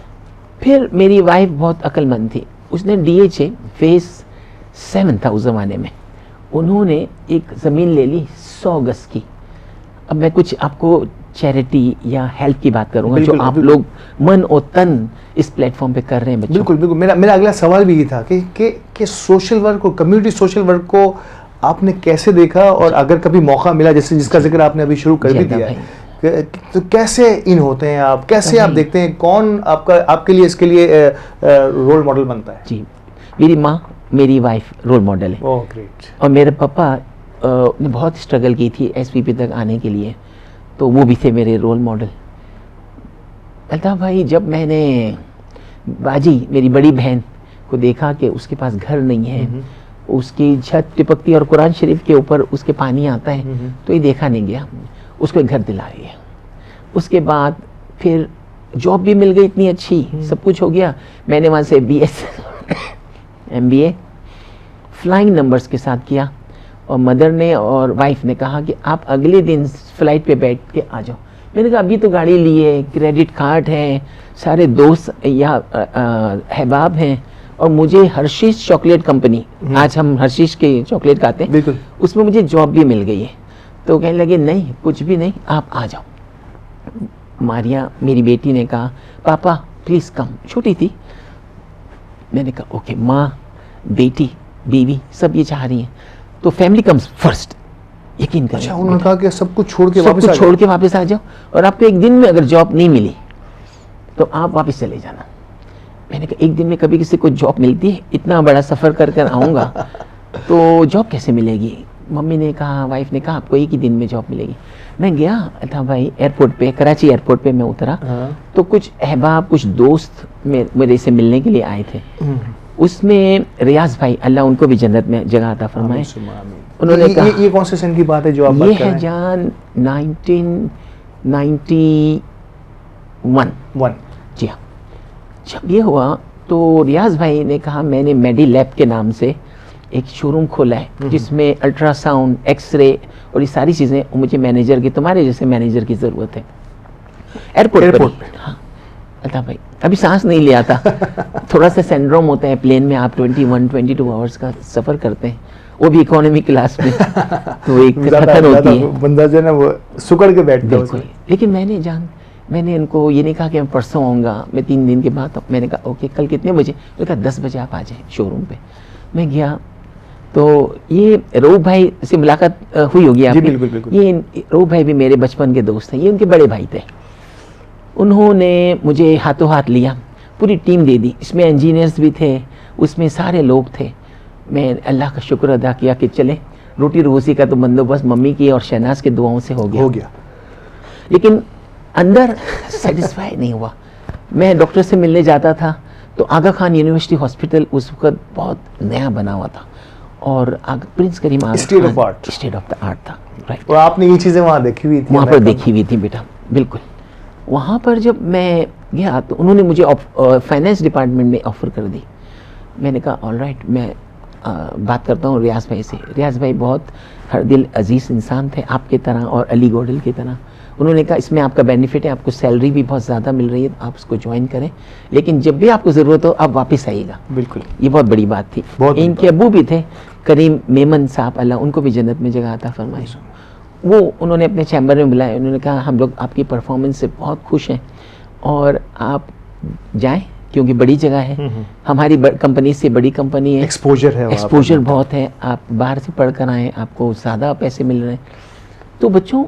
फिर मेरी वाइफ बहुत अक्लमंद थी। उसने DHA फेज 7 था उस जमाने में। उन्होंने एक ज़मीन ले ली 100 गज की। अब मैं कुछ आपको चैरिटी या हेल्प की बात करूंगा जो आप लोग मन और तन इस प्लेटफॉर्म पे कर रहे हैं बच्चों। बिल्कुल मेरा अगला सवाल भी ये था कि सोशल वर्क और कम्युनिटी सोशल वर्क को आपने कैसे देखा, और अगर कभी मौका मिला जैसे जिसका जिक्र आपने अभी शुरू कर भी दिया है, तो कैसे इन होते हैं आप, कैसे आप देखते हैं कौन आपके लिए इसके लिए रोल मॉडल बनता है? जी, मेरी माँ मेरी वाइफ रोल मॉडल है। ओह ग्रेट। और मेरे पापा ने बहुत स्ट्रगल की थी SPP तक आने के लिए, तो वो भी थे मेरे रोल मॉडल। अल्ताफ भाई, जब मैंने बाजी मेरी बड़ी बहन को देखा कि उसके पास घर नहीं है, उसकी छत टिपकती और कुरान शरीफ के ऊपर उसके पानी आता है, तो ये देखा नहीं गया, उसको एक घर दिला गया। उसके बाद फिर जॉब भी मिल गई इतनी अच्छी, सब कुछ हो गया। मैंने वहाँ से BS MBA फ्लाइंग नंबर्स के साथ किया। और मदर ने और वाइफ ने कहा कि आप अगले दिन फ्लाइट पे बैठ के आ जाओ। मैंने कहा अभी तो गाड़ी ली है, क्रेडिट कार्ड है, सारे दोस्त या अहबाब हैं, और मुझे हर्शीज चॉकलेट कंपनी, आज हम हर्शीज के चॉकलेट खाते हैं, उसमें मुझे जॉब भी मिल गई है। तो कहने लगे नहीं कुछ भी नहीं, आप आ जाओ। मारिया मेरी बेटी ने कहा पापा प्लीज़ कम, छोटी थी। मैंने कहा ओके माँ, बेटी, बीवी सब ये चाह रही हैं, तो फैमिली कम्स फर्स्ट, यकीन करें। अच्छा, उन्होंने कहा कि सब कुछ छोड़ के वापस आ जाओ, और आपको एक दिन में अगर जॉब नहीं मिली तो आप वापस चले जाना। मैंने कहा एक दिन में कभी किसी को जॉब मिलती है? इतना बड़ा सफ़र कर कर आऊँगा तो जॉब कैसे मिलेगी? मम्मी ने कहा, वाइफ ने कहा आपको एक ही दिन में जॉब मिलेगी। मैं गया था भाई एयरपोर्ट पे, कराची एयरपोर्ट पे मैं उतरा, तो कुछ अहबाब, कुछ दोस्त मेरे से मिलने के लिए आए थे। उसमें रियाज भाई, अल्लाह उनको भी जन्नत में जगह अता फरमाए, उन्होंने कहा ये कौन से सन की बात है जो आप बात कर रहे हैं? ये है जान 1991। जी हाँ। जब ये हुआ तो रियाज भाई ने कहा मैंने मेडी लैब के नाम से एक शोरूम खोला है जिसमें अल्ट्रासाउंड, एक्सरे और ये सारी चीज़ें, मुझे मैनेजर की, तुम्हारे जैसे मैनेजर की ज़रूरत है एयरपोर्ट पे। हाँ अल्ताफ भाई, अभी सांस नहीं लिया था थोड़ा सा सिंड्रोम होता है प्लेन में, आप 21-22 आवर्स का सफ़र करते हैं, वो भी इकोनॉमी क्लास में, तो एक थकन होती है, बंदा जो है ना वो सुकड़ के बैठता है। लेकिन मैंने इनको ये नहीं कहा कि मैं परसों आऊँगा, मैं 3 दिन के बाद। मैंने कहा ओके कल कितने बजे? मैंने कहा 10 बजे आप आ जाएं शोरूम पे। मैं गया तो ये रऊफ भाई से मुलाकात हुई होगी आपकी। बिल्कुल बिल्कुल। ये रऊफ भाई भी मेरे बचपन के दोस्त हैं, ये उनके बड़े भाई थे। उन्होंने मुझे हाथों हाथ लिया, पूरी टीम दे दी, इसमें इंजीनियर्स भी थे, उसमें सारे लोग थे। मैं अल्लाह का शुक्र अदा किया कि चले रोटी रोज़ी का तो बंदोबस्त मम्मी की और शहनाज के दुआओं से हो गया। लेकिन अंदर सेटिस्फाई नहीं हुआ। मैं डॉक्टर से मिलने जाता था तो आगा खान यूनिवर्सिटी हॉस्पिटल उस वक्त बहुत नया बना हुआ था, और prince Karim state of the art था, राइट। और आपने ये चीज़ें वहाँ देखी हुई थी? वहाँ पर देखी हुई थी बेटा, बिल्कुल। वहाँ पर जब मैं गया तो उन्होंने मुझे फाइनेंस डिपार्टमेंट में ऑफ़र कर दी। मैंने कहा ऑल राइट, मैं बात करता हूँ रियाज भाई से। रियाज भाई बहुत हर दिल अजीज़ इंसान थे, आपके तरह और अली गोडल की तरह। उन्होंने कहा इसमें आपका बेनिफिट है, आपको सैलरी भी बहुत ज़्यादा मिल रही है, तो आप उसको ज्वाइन करें, लेकिन जब भी आपको ज़रूरत हो आप वापस आइएगा। बिल्कुल, ये बहुत बड़ी बात थी। इनके अब्बू भी थे करीम मेमन साहब, अल्लाह उनको भी जन्नत में जगह अता फरमाए। वो उन्होंने अपने चैम्बर में बुलाया, उन्होंने कहा हम लोग आपकी परफॉर्मेंस से बहुत खुश हैं और आप जाएं क्योंकि बड़ी जगह है, हमारी कंपनी से बड़ी कंपनी है, एक्सपोजर बहुत है, आप बाहर से पढ़ कर आएँ, आपको ज़्यादा पैसे मिल रहे हैं। तो बच्चों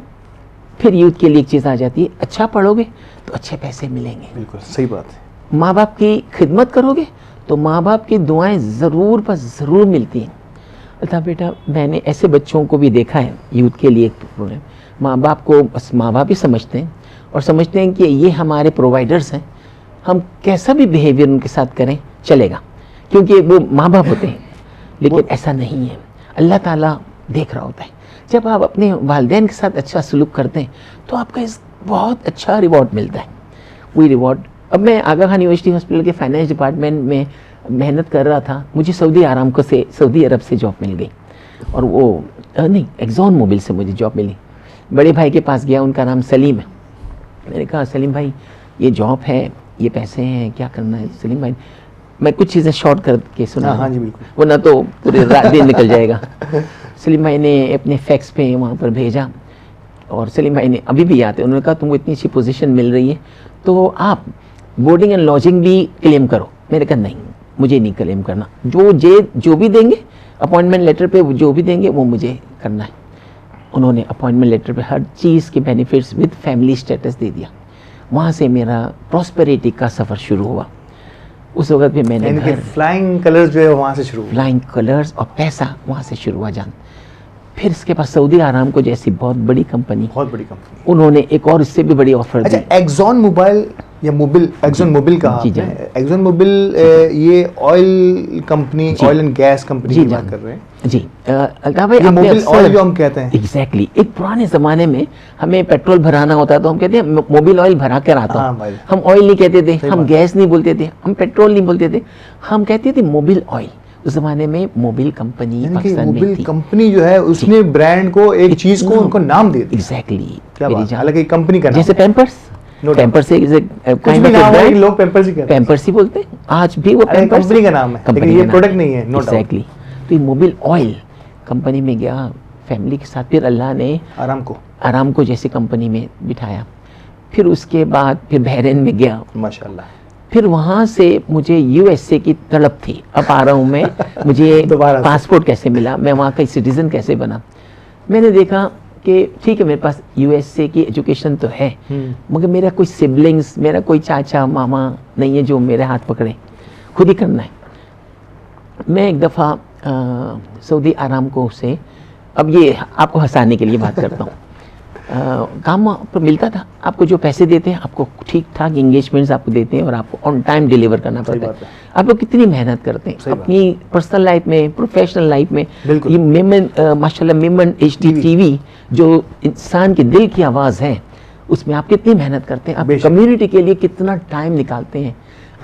फिर यूथ के लिए एक चीज़ आ जाती है, अच्छा पढ़ोगे तो अच्छे पैसे मिलेंगे। बिल्कुल सही बात है। माँ बाप की खिदमत करोगे तो माँ बाप की दुआएं ज़रूर बस ज़रूर मिलती हैं। अल्ताफ बेटा, मैंने ऐसे बच्चों को भी देखा है यूथ के लिए एक प्रोग्राम। माँ बाप को बस माँ बाप ही समझते हैं और समझते हैं कि ये हमारे प्रोवाइडर्स हैं, हम कैसा भी बिहेवियर उनके साथ करें चलेगा, क्योंकि वो माँ बाप होते हैं। लेकिन ऐसा नहीं है, अल्लाह ताला देख रहा होता है। जब आप अपने वालिदैन के साथ अच्छा सलूक करते हैं तो आपका इस बहुत अच्छा रिवॉर्ड मिलता है। वही रिवॉर्ड, अब मैं आगा खान यूनिवर्सिटी हॉस्पिटल के फाइनेंस डिपार्टमेंट में मेहनत कर रहा था, मुझे सऊदी अरब से जॉब मिल गई, और वो नहीं, एक्सॉन मोबिल से मुझे जॉब मिली। बड़े भाई के पास गया, उनका नाम सलीम है। मैंने कहा सलीम भाई ये जॉब है, ये पैसे हैं, क्या करना है? सलीम भाई, मैं कुछ चीज़ें शॉर्ट करके सुना, हाँ जी बिल्कुल, वरना तो पूरे रात दिन निकल जाएगा। सलीम भाई ने अपने फैक्स पे वहाँ पर भेजा, और सलीम भाई ने अभी भी याद है, उन्होंने कहा तुमको इतनी अच्छी पोजीशन मिल रही है तो आप बोर्डिंग एंड लॉजिंग भी क्लेम करो। मैंने कहा नहीं, मुझे नहीं क्लेम करना, जो भी देंगे अपॉइंटमेंट लेटर पे, जो भी देंगे वो मुझे करना है। उन्होंने अपॉइंटमेंट लेटर पे हर चीज़ के बेनिफिट्स विद फैमिली स्टेटस दे दिया। वहाँ से मेरा प्रॉस्पेरिटी का सफ़र शुरू हुआ। उस वक्त भी मैंने घर, फ्लाइंग कलर्स जो है वहाँ से शुरू हुआ। फ्लाइंग कलर्स और पैसा वहाँ से शुरू हुआ जान। फिर इसके बाद सऊदी आरामको जैसी बहुत बड़ी कंपनी, उन्होंने एक और इससे भी बड़ी ऑफर दी। अच्छा, एक्सॉन मोबाइल या मोबिल, एक्सॉन मोबिल कहा आपने, एक्सॉन मोबिल ये oil company, oil and gas company की बात कर रहे हैं जी। अल्ताफ भाई, मोबिल ऑयल जो हम कहते हैं, एग्जैक्टली, एक पुराने ज़माने में हमें पेट्रोल भराना होता तो हम कहते हैं मोबिल ऑयल भरा कर आता हूँ। हम ऑयल नहीं कहते थे, हम गैस नहीं बोलते थे, हम पेट्रोल नहीं बोलते थे, हम कहते थे मोबिल ऑयल। उस जमाने में मोबिल कंपनी पाकिस्तान में थी। कंपनी जो है उसने ब्रांड को, एक चीज को उनको नाम दे दिया। एग्जैक्टली, क्या बात है, हालांकि कंपनी का नाम, जैसे पैम्पर्स, पैम्पर्स से कुछ भी नाम है, लोग पैम्पर्स ही कहते हैं, पैम्पर्स ही बोलते हैं आज भी, वो पैम्पर्स कंपनी का नाम है, लेकिन ये प्रोडक्ट नहीं है। No doubt. एग्जैक्टली, तो ये मोबिल ऑयल कंपनी में गया फैमिली के साथ, फिर अल्लाह ने आरामको जैसी कंपनी में बिठाया। फिर उसके बाद फिर बहरीन में गया, माशाल्लाह। फिर वहाँ से मुझे यूएसए की तड़प थी, अब आ रहा हूँ मैं, मुझे पासपोर्ट कैसे मिला, मैं वहाँ का सिटीजन कैसे बना। मैंने देखा कि ठीक है, मेरे पास यूएसए की एजुकेशन तो है, मगर मेरा कोई सिबलिंग्स, मेरा कोई चाचा मामा नहीं है जो मेरे हाथ पकड़े, खुद ही करना है। मैं एक दफ़ा सऊदी आरामको से, अब ये आपको हंसाने के लिए बात करता हूँ, काम पर मिलता था, आपको जो पैसे देते हैं आपको ठीक ठाक एंगेजमेंट्स आपको देते हैं और आपको ऑन टाइम डिलीवर करना पड़ता है। आप लोग कितनी मेहनत करते हैं अपनी पर्सनल लाइफ में, प्रोफेशनल लाइफ में। ये मेमन माशाल्लाह, मेमन HD TV जो इंसान के दिल की आवाज़ है, उसमें आप कितनी मेहनत करते हैं, आप कम्युनिटी के लिए कितना टाइम निकालते हैं।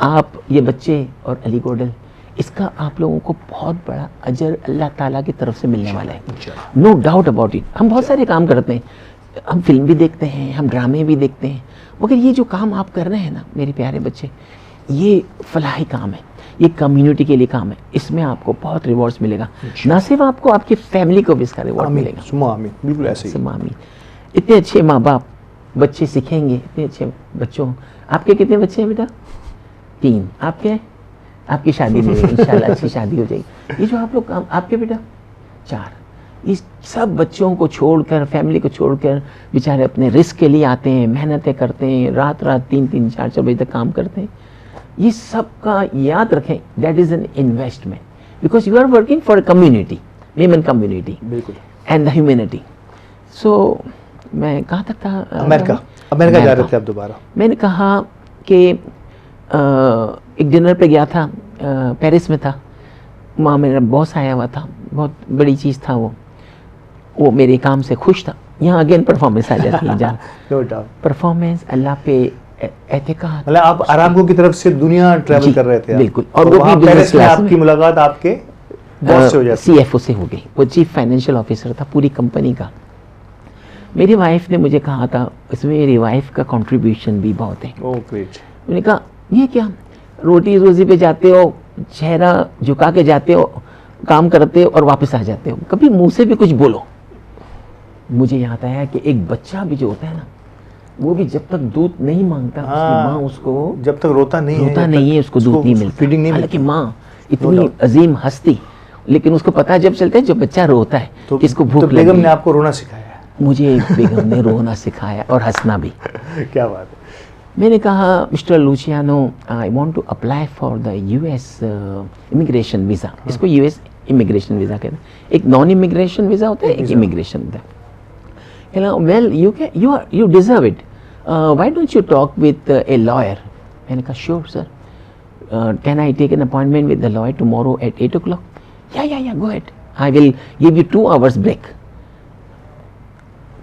आप ये बच्चे और अली गोडल, इसका आप लोगों को बहुत बड़ा अजर अल्लाह ताला की तरफ से मिलने वाला है, नो डाउट अबाउट इट। हम बहुत सारे काम करते हैं, हम फिल्म भी देखते हैं, हम ड्रामे भी देखते हैं, मगर ये जो काम आप कर रहे हैं ना मेरे प्यारे बच्चे, ये फलाही काम है, ये कम्युनिटी के लिए काम है, इसमें आपको बहुत रिवॉर्ड्स मिलेगा। ना सिर्फ आपको, आपकी फैमिली को भी इसका रिवॉर्ड मिलेगा। बिल्कुल ऐसे ही। इतने अच्छे माँ बाप, बच्चे सीखेंगे, इतने अच्छे बच्चों। आपके कितने बच्चे हैं बेटा? 3। आपके? आपकी शादी नहीं हुई, इंशाल्लाह अच्छी शादी हो जाएगी। ये जो आप लोग काम, आपके बेटा 4, इस सब बच्चों को छोड़कर, फैमिली को छोड़कर बेचारे अपने रिस्क के लिए आते हैं, मेहनतें करते हैं, रात 3-3, 4-4 बजे तक काम करते हैं। ये सब का याद रखें, that is an investment, because you are working for community, human community and the humanity. So मैं कहाँ तक था? अमेरिका जा रहे थे आप दोबारा। मैंने कहा कि एक डिनर पे गया था, पेरिस में था, वहाँ मेरा बॉस आया हुआ था, बहुत बड़ी चीज़ था वो मेरे काम से खुश था। यहाँ अगेन परफॉर्मेंस आ जाती है जान। नो डाउट, परफॉर्मेंस, अल्लाह पे एतकाद। मतलब आप आरामको की तरफ से दुनिया ट्रैवल कर रहे थे? बिल्कुल। और वो भी पेरिस में आपकी मुलाकात आपके बॉस से हो जाती? CFO से हो गई, वो चीफ फाइनेंशियल ऑफिसर था पूरी कंपनी का। मेरी वाइफ ने मुझे कहा था, इसमें मेरी वाइफ का कंट्रीब्यूशन भी बहुत है। Oh great. मैंने कहा ये क्या, रोटी रोजी पे जाते हो, चेहरा झुका के जाते हो, काम करते हो और वापस आ जाते हो, कभी मुंह से भी कुछ बोलो। मुझे याद आया कि एक बच्चा भी जो होता है ना, वो भी जब तक दूध नहीं मांगता, उसकी माँ उसको, जब तक रोता नहीं है उसको दूध नहीं मिलता। हालांकि माँ इतनी अजीम हस्ती, लेकिन उसको पता जब चलता है जब बच्चा रोता है तो इसको भूख लगी। बेगम ने आपको रोना सिखाया? मुझे बेगम ने रोना सिखाया और हंसना भी। क्या बात है। मैंने कहा mister Luciano, I want to apply for the US immigration visa. इसको US इमिग्रेशन वीज़ा कहते हैं। एक नॉन इमिग्रेशन वीज़ा होता है, एक इमिग्रेशन होता है। Well, you deserve it. Why don't you talk with a lawyer? मैंने कहा sure sir. Can I take an appointment with the lawyer tomorrow at 8 o'clock? Yeah, go ahead. I will give you 2 hours break.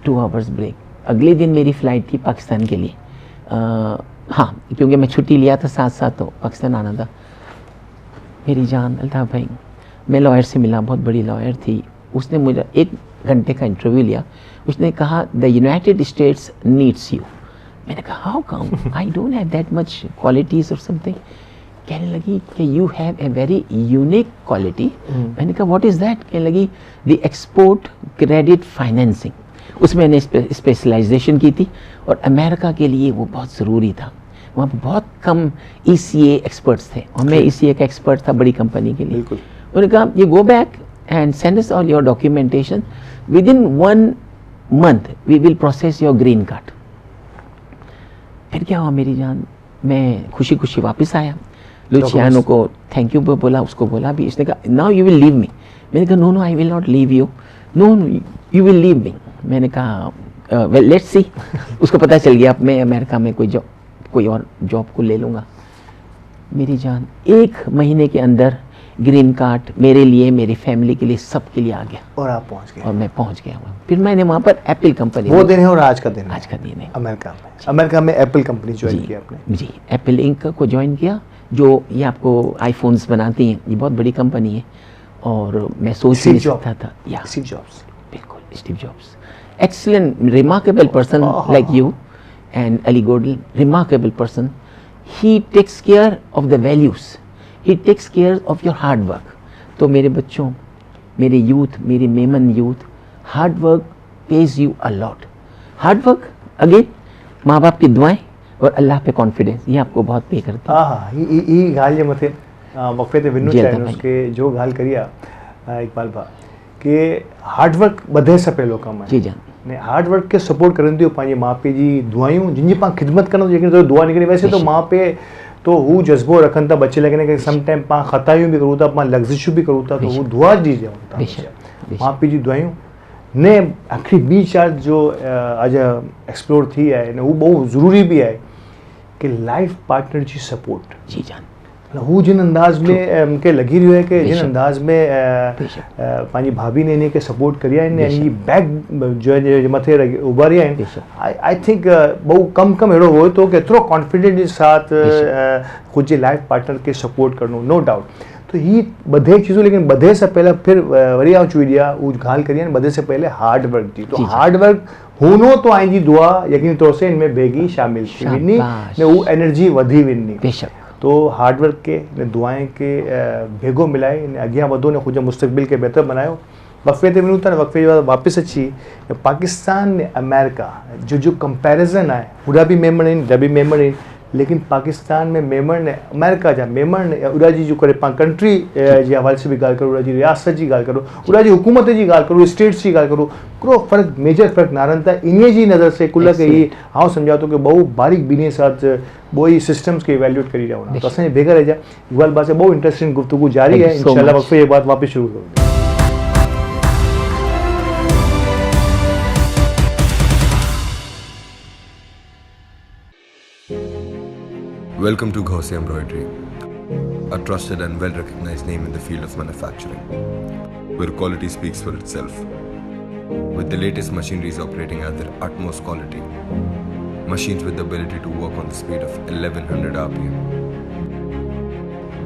2 hours break. अगले दिन मेरी flight थी पाकिस्तान के लिए. हाँ, क्योंकि मैं छुट्टी लिया था साथ तो पाकिस्तान आना था. मेरी जान अल्ताफ़ भाई, मैं लॉयर से मिला, बहुत बड़ी लॉयर थी. उसने मुझे 1 घंटे का इंटरव्यू लिया. उसने कहा the United states needs you. मैंने कहा how come, I don't have that much qualities और समथिंग. कहने लगी कि you have a very unique quality. मैंने कहा व्हाट इज़ दैट? कहने लगी द एक्सपोर्ट क्रेडिट फाइनेंसिंग. उसमें मैंने स्पेशलाइजेशन की थी और अमेरिका के लिए वो बहुत ज़रूरी था. वहाँ पर बहुत कम ECA एक्सपर्ट्स थे और मैं ECA का एक्सपर्ट था बड़ी कंपनी के लिए. उन्होंने कहा you go back and send us all your documentation. Within 1 month we will process your green card. फिर क्या हुआ मेरी जान, मैं खुशी खुशी वापस आया. लुचियानो को थैंक यू बोला, उसको बोला भी. इसने कहा now you will leave me. मैंने कहा no I will not leave you. No you will leave me. मैंने कहा वेल लेट्स सी. उसको पता चल गया अब मैं अमेरिका में कोई और जॉब को ले लूँगा. मेरी जान 1 महीने के अंदर ग्रीन कार्ड मेरे लिए, मेरी फैमिली के लिए, सबके लिए आ गया. और आप पहुंच गए. और मैं पहुंच गया वहाँ. फिर मैंने वहाँ पर एप्पल कंपनी, वो दिन है और आज का दिन है. आज का दिन है. अमेरिका में एप्पल कंपनी ज्वाइन किया आपने. जी, एप्पल इंक को ज्वाइन किया, जो ये आपको आईफोन्स बनाती हैं. ये बहुत बड़ी कंपनी है और मैं सोच नहीं सकता था. या स्टीव जॉब्स. बिल्कुल, Steve Jobs. Excellent, remarkable person like you and Ali Golden. Remarkable person. He takes care of the values. He takes care of your hard work. तो मेरे बच्चों, मेरे यूथ, मेरी Memon youth, hard work pays you a lot. Hard work again, माँ बाप की दुआएं और अल्लाह पे कॉन्फिडेंस, ये आपको बहुत पे करता है. हाँ, ये गाल जे मथे वक़्ते ते विनो चाहिए उसके जो गाल करिया इकबाल भा कि हार्ड वर्क बधे से पहलो कम है. जी जान. ने हार्ड वर्क के सपोर्ट करन दियो पंहिंजे माउ पीउ जी दुआयूं जिन जी पाण खिदमत करण जेके तो दुआ निकरी. वैसे तो माउ पीउ तो हू जज्बो रखन था बच्चे लगे कि सम टाइम पाण खतायूं भी करूँ था, पाण लग्ज़िशूं भी करूँ था, तो वो दुआ दी ॾियूं था माउ पीउ जी दुआयूं ने. आखिरी ॿी चार जो अज एक्सप्लोर थी है ने वो बहुत ज़रूरी भी है कि लाइफ पार्टनर जी सपोर्ट. जी जान. हू जिन अंदाज में मूंखे लगी रहियो है कि जिन अंदाज में पंहिंजी भाभी ने इन्हें सपोर्ट करी आहे, इनजी बैक जो मथे उभारिया आहिनि. आई थिंक बहु कम अहिड़ो हो तो कि एतिरो कॉन्फिडेंट जे साथ ख़ुद जे लाइफ पार्टनर के सपोर्ट करणो, नो डाउट. तो ये बधे चीज़ों, लेकिन बधे से पहले फिर वरी आऊं चुई दिया वो गाल करिए बधे से पहले हार्ड वर्क थी. तो हार्ड वर्क होनो तो आई जी दुआ यकीन तौर से इनमें बेगी शामिल थी विनी ने वो एनर्जी वधी विनी. तो हार्ड वर्क के ने दुआएं के भेगो मिलाए ने अॻियां वधो ने ख़ुद मुस्तक़बिल के बेहतर बनायो. वक़्फ़े ते वञूं था, वक़्फ़े जे बाद वापसि अची पाकिस्तान ने अमेरिका जो कंपैरिजन आहे, उड़ा भी मेंबर आहिनि, जा भी मेंबर आहिनि, लेकिन पाकिस्तान में मेंबर ने अमेरिका जा मेंबर ने उड़ा जी जो करे पाण कंट्री जे हवाले से भी ॻाल्हि करूं, उड़ा जी रियासत जी ॻाल्हि करूं, उड़ा जी हुकूमत जी ॻाल्हि करूं, स्टेट्स जी ॻाल्हि करूं, हिकिड़ो फ़र्क़ु मेजर फ़र्क़ु नारनि था. इन जी नज़र से कुल खे ही आउं सम्झा थो कि बहु बारीक बीनी साथ वो ही सिस्टम्स के इवेल्यूएट करी रहा हूँ. तो असांजे भेगा रहिजा. इकबाल भाई से बहुत इंटरेस्टिंग गुफ्तगू जारी है. इंशाल्लाह वक़्फ़े के बाद वापस शुरू करूँगा. Welcome to Ghosi Embroidery, a trusted and well-recognized name in the field of manufacturing, where quality speaks for itself. With the latest machineries operating at their utmost quality, machines with the ability to work on the speed of 1100 RPM.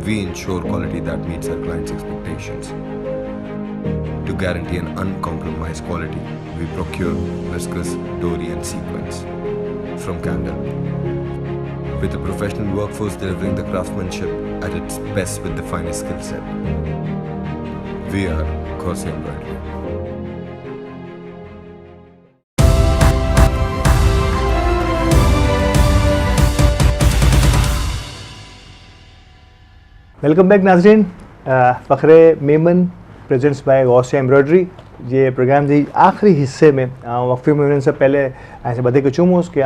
We ensure quality that meets our clients' expectations. To guarantee an uncompromised quality, we procure viscose, dory and sequins from Candle. With a professional workforce delivering the craftsmanship at its best with the finest skill set. We are Ghosi Embroidery. Welcome back नाज़रीन. Fakhre Memon presents by Ghosi embroidery जे programme जी आखिरी हिस्से में वक़्फ़े में वञण से पहले ऐसे बधे के चुमोस कि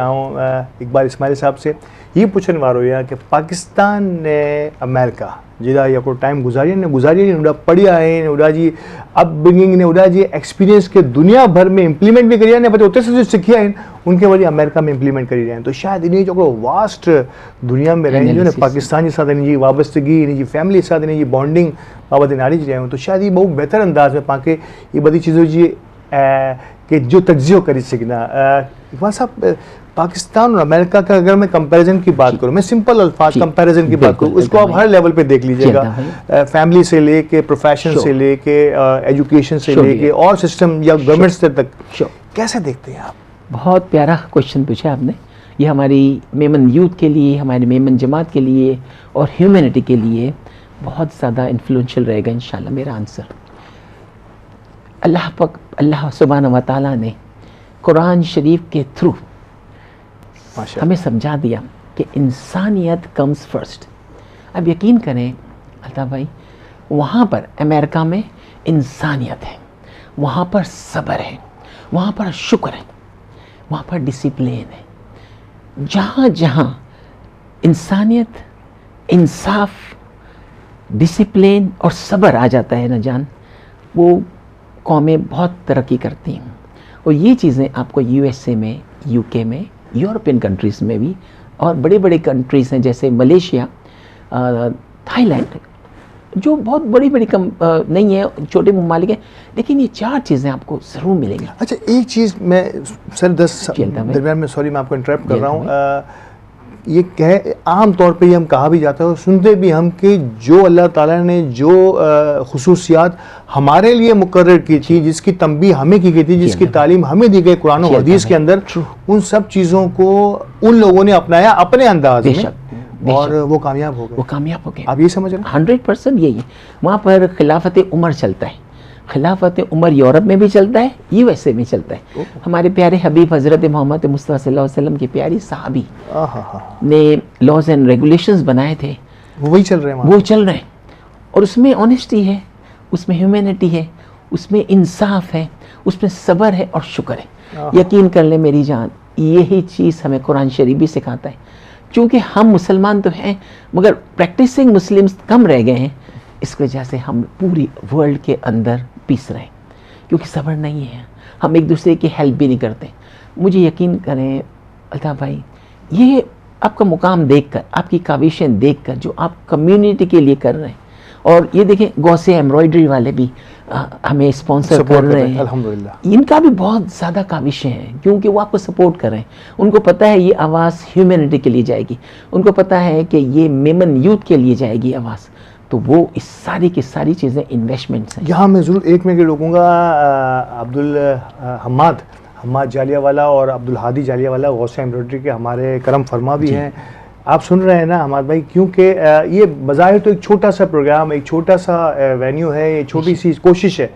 इकबाल इस्माइल साहब से ये पूछने वालों या कि पाकिस्तान ने अमेरिका जिदा या को टाइम गुजारिए ने उड़ा पढ़िया है ने उड़ा जी अपब्रिंगिंग ने उड़ा जी एक्सपीरियंस के दुनिया भर में इम्प्लीमेंट भी करिया ने बच्चे उतने से जो सीखिया है उनके वजह अमेरिका में इम्प्लीमेंट करी रहे हैं। तो शायद इन्हें जो वास्ट दुनिया में रहे जो ने पाकिस्तान के साथ इन्हें वाबस्तगी इन्हें फैमिली के साथ इन्हें बॉन्डिंग बाबत नारी रहे हूँ। तो शायद ये बहुत बेहतर अंदाज में पाके ये बड़ी चीज़ों जी कि जो तज्जियो करी सकिना इकबाल साहब पाकिस्तान और अमेरिका का अगर मैं कंपैरिजन की बात करूं, मैं सिंपल अल्फाज कंपैरिजन की बात करूं, उसको आप हर लेवल पे देख लीजिएगा, फैमिली से लेके प्रोफेशन से लेके एजुकेशन से लेके और सिस्टम या गवर्नमेंट स्तर तक, कैसे देखते हैं आप? बहुत प्यारा क्वेश्चन पूछा आपने। ये हमारी मेमन यूथ के लिए, हमारी मेमन जमात के लिए और ह्यूमैनिटी के लिए बहुत ज़्यादा इन्फ्लुएंशियल रहेगा इंशाल्लाह मेरा आंसर। अल्लाह सुब्हानहू व तआला ने कुरान शरीफ के थ्रू हमें समझा दिया कि इंसानियत कम्स फर्स्ट। अब यकीन करें अल्ताफ़ भाई, वहाँ पर अमेरिका में इंसानियत है, वहाँ पर सब्र है, वहाँ पर शुक्र है, वहाँ पर डिसिप्लिन है। जहाँ जहाँ इंसानियत, इंसाफ, डिसिप्लिन और सब्र आ जाता है ना जान, वो कौमें बहुत तरक्की करती हैं। और ये चीज़ें आपको यूएसए में, यूके में, यूरोपियन कंट्रीज़ में भी, और बड़े बड़े कंट्रीज़ हैं जैसे मलेशिया, थाईलैंड, जो बहुत बड़ी बड़ी नहीं है, छोटे ममालिक हैं, लेकिन ये 4 चीज़ें आपको ज़रूर मिलेंगी। अच्छा, एक चीज़ मैं सर 10 दरमियान में, सॉरी मैं आपको इंटरप्ट कर रहा हूँ, ये कह आम तौर पे ये हम कहा भी जाता है और सुनते भी हम कि जो अल्लाह ताला ने जो खुसूसियात हमारे लिए मुकर्रर की थी, जिसकी तंबीह हमें की गई थी, जिसकी तालीम हमें दी गई कुरान और हदीस के अंदर, उन सब चीज़ों को उन लोगों ने अपनाया अपने अंदाज में और वो कामयाब हो गए। आप ये समझ रहे हैं? 100% यही है। वहाँ पर खिलाफत उमर चलता है। खिलाफत उमर यूरोप में भी चलता है, यूएसए में चलता है। हमारे प्यारे हबीब हज़रत मोहम्मद मुस्तफ़ा सल्लल्लाहु अलैहि वसल्लम की प्यारी साहबी ने लॉज एंड रेगुलेशंस बनाए थे, वही चल रहे हैं और उसमें ऑनेस्टी है, उसमें ह्यूमैनिटी है, उसमें इंसाफ है, उसमें सब्र है और शुक्र है। यकीन कर ले मेरी जान, यही चीज़ हमें कुरान शरीफ भी सिखाता है। क्योंकि हम मुसलमान तो हैं मगर प्रैक्टिसिंग मुस्लिम्स कम रह गए हैं, इस वजह से हम पूरी वर्ल्ड के अंदर पीस रहे हैं, क्योंकि सब्र नहीं है, हम एक दूसरे की हेल्प भी नहीं करते। मुझे यकीन करें अल्ताफ़ भाई, ये आपका मुकाम देखकर, आपकी काविशें देखकर जो आप कम्युनिटी के लिए कर रहे हैं, और ये देखें गौसे एम्ब्रॉयडरी वाले भी हमें स्पॉन्सर कर रहे हैं, अल्हम्दुलिल्लाह। इनका भी बहुत ज़्यादा काविशें हैं, क्योंकि वो आपको सपोर्ट कर रहे हैं। उनको पता है ये आवाज़ ह्यूमैनिटी के लिए जाएगी, उनको पता है कि ये मेमन यूथ के लिए जाएगी आवाज़, तो वो इस सारी की सारी चीज़ें इन्वेस्टमेंट्स हैं। यहाँ मैं ज़रूर एक मिनट रोकूंगा, अब्दुल हम्माद जालियावाला और अब्दुल हादी जालियावाला गौसे एम्ब्रॉयडरी के हमारे करम फरमा भी हैं। आप सुन रहे हैं ना हमाद भाई, क्योंकि ये बज़ाहिर तो एक छोटा सा प्रोग्राम, एक छोटा सा वेन्यू है, ये छोटी सी कोशिश है,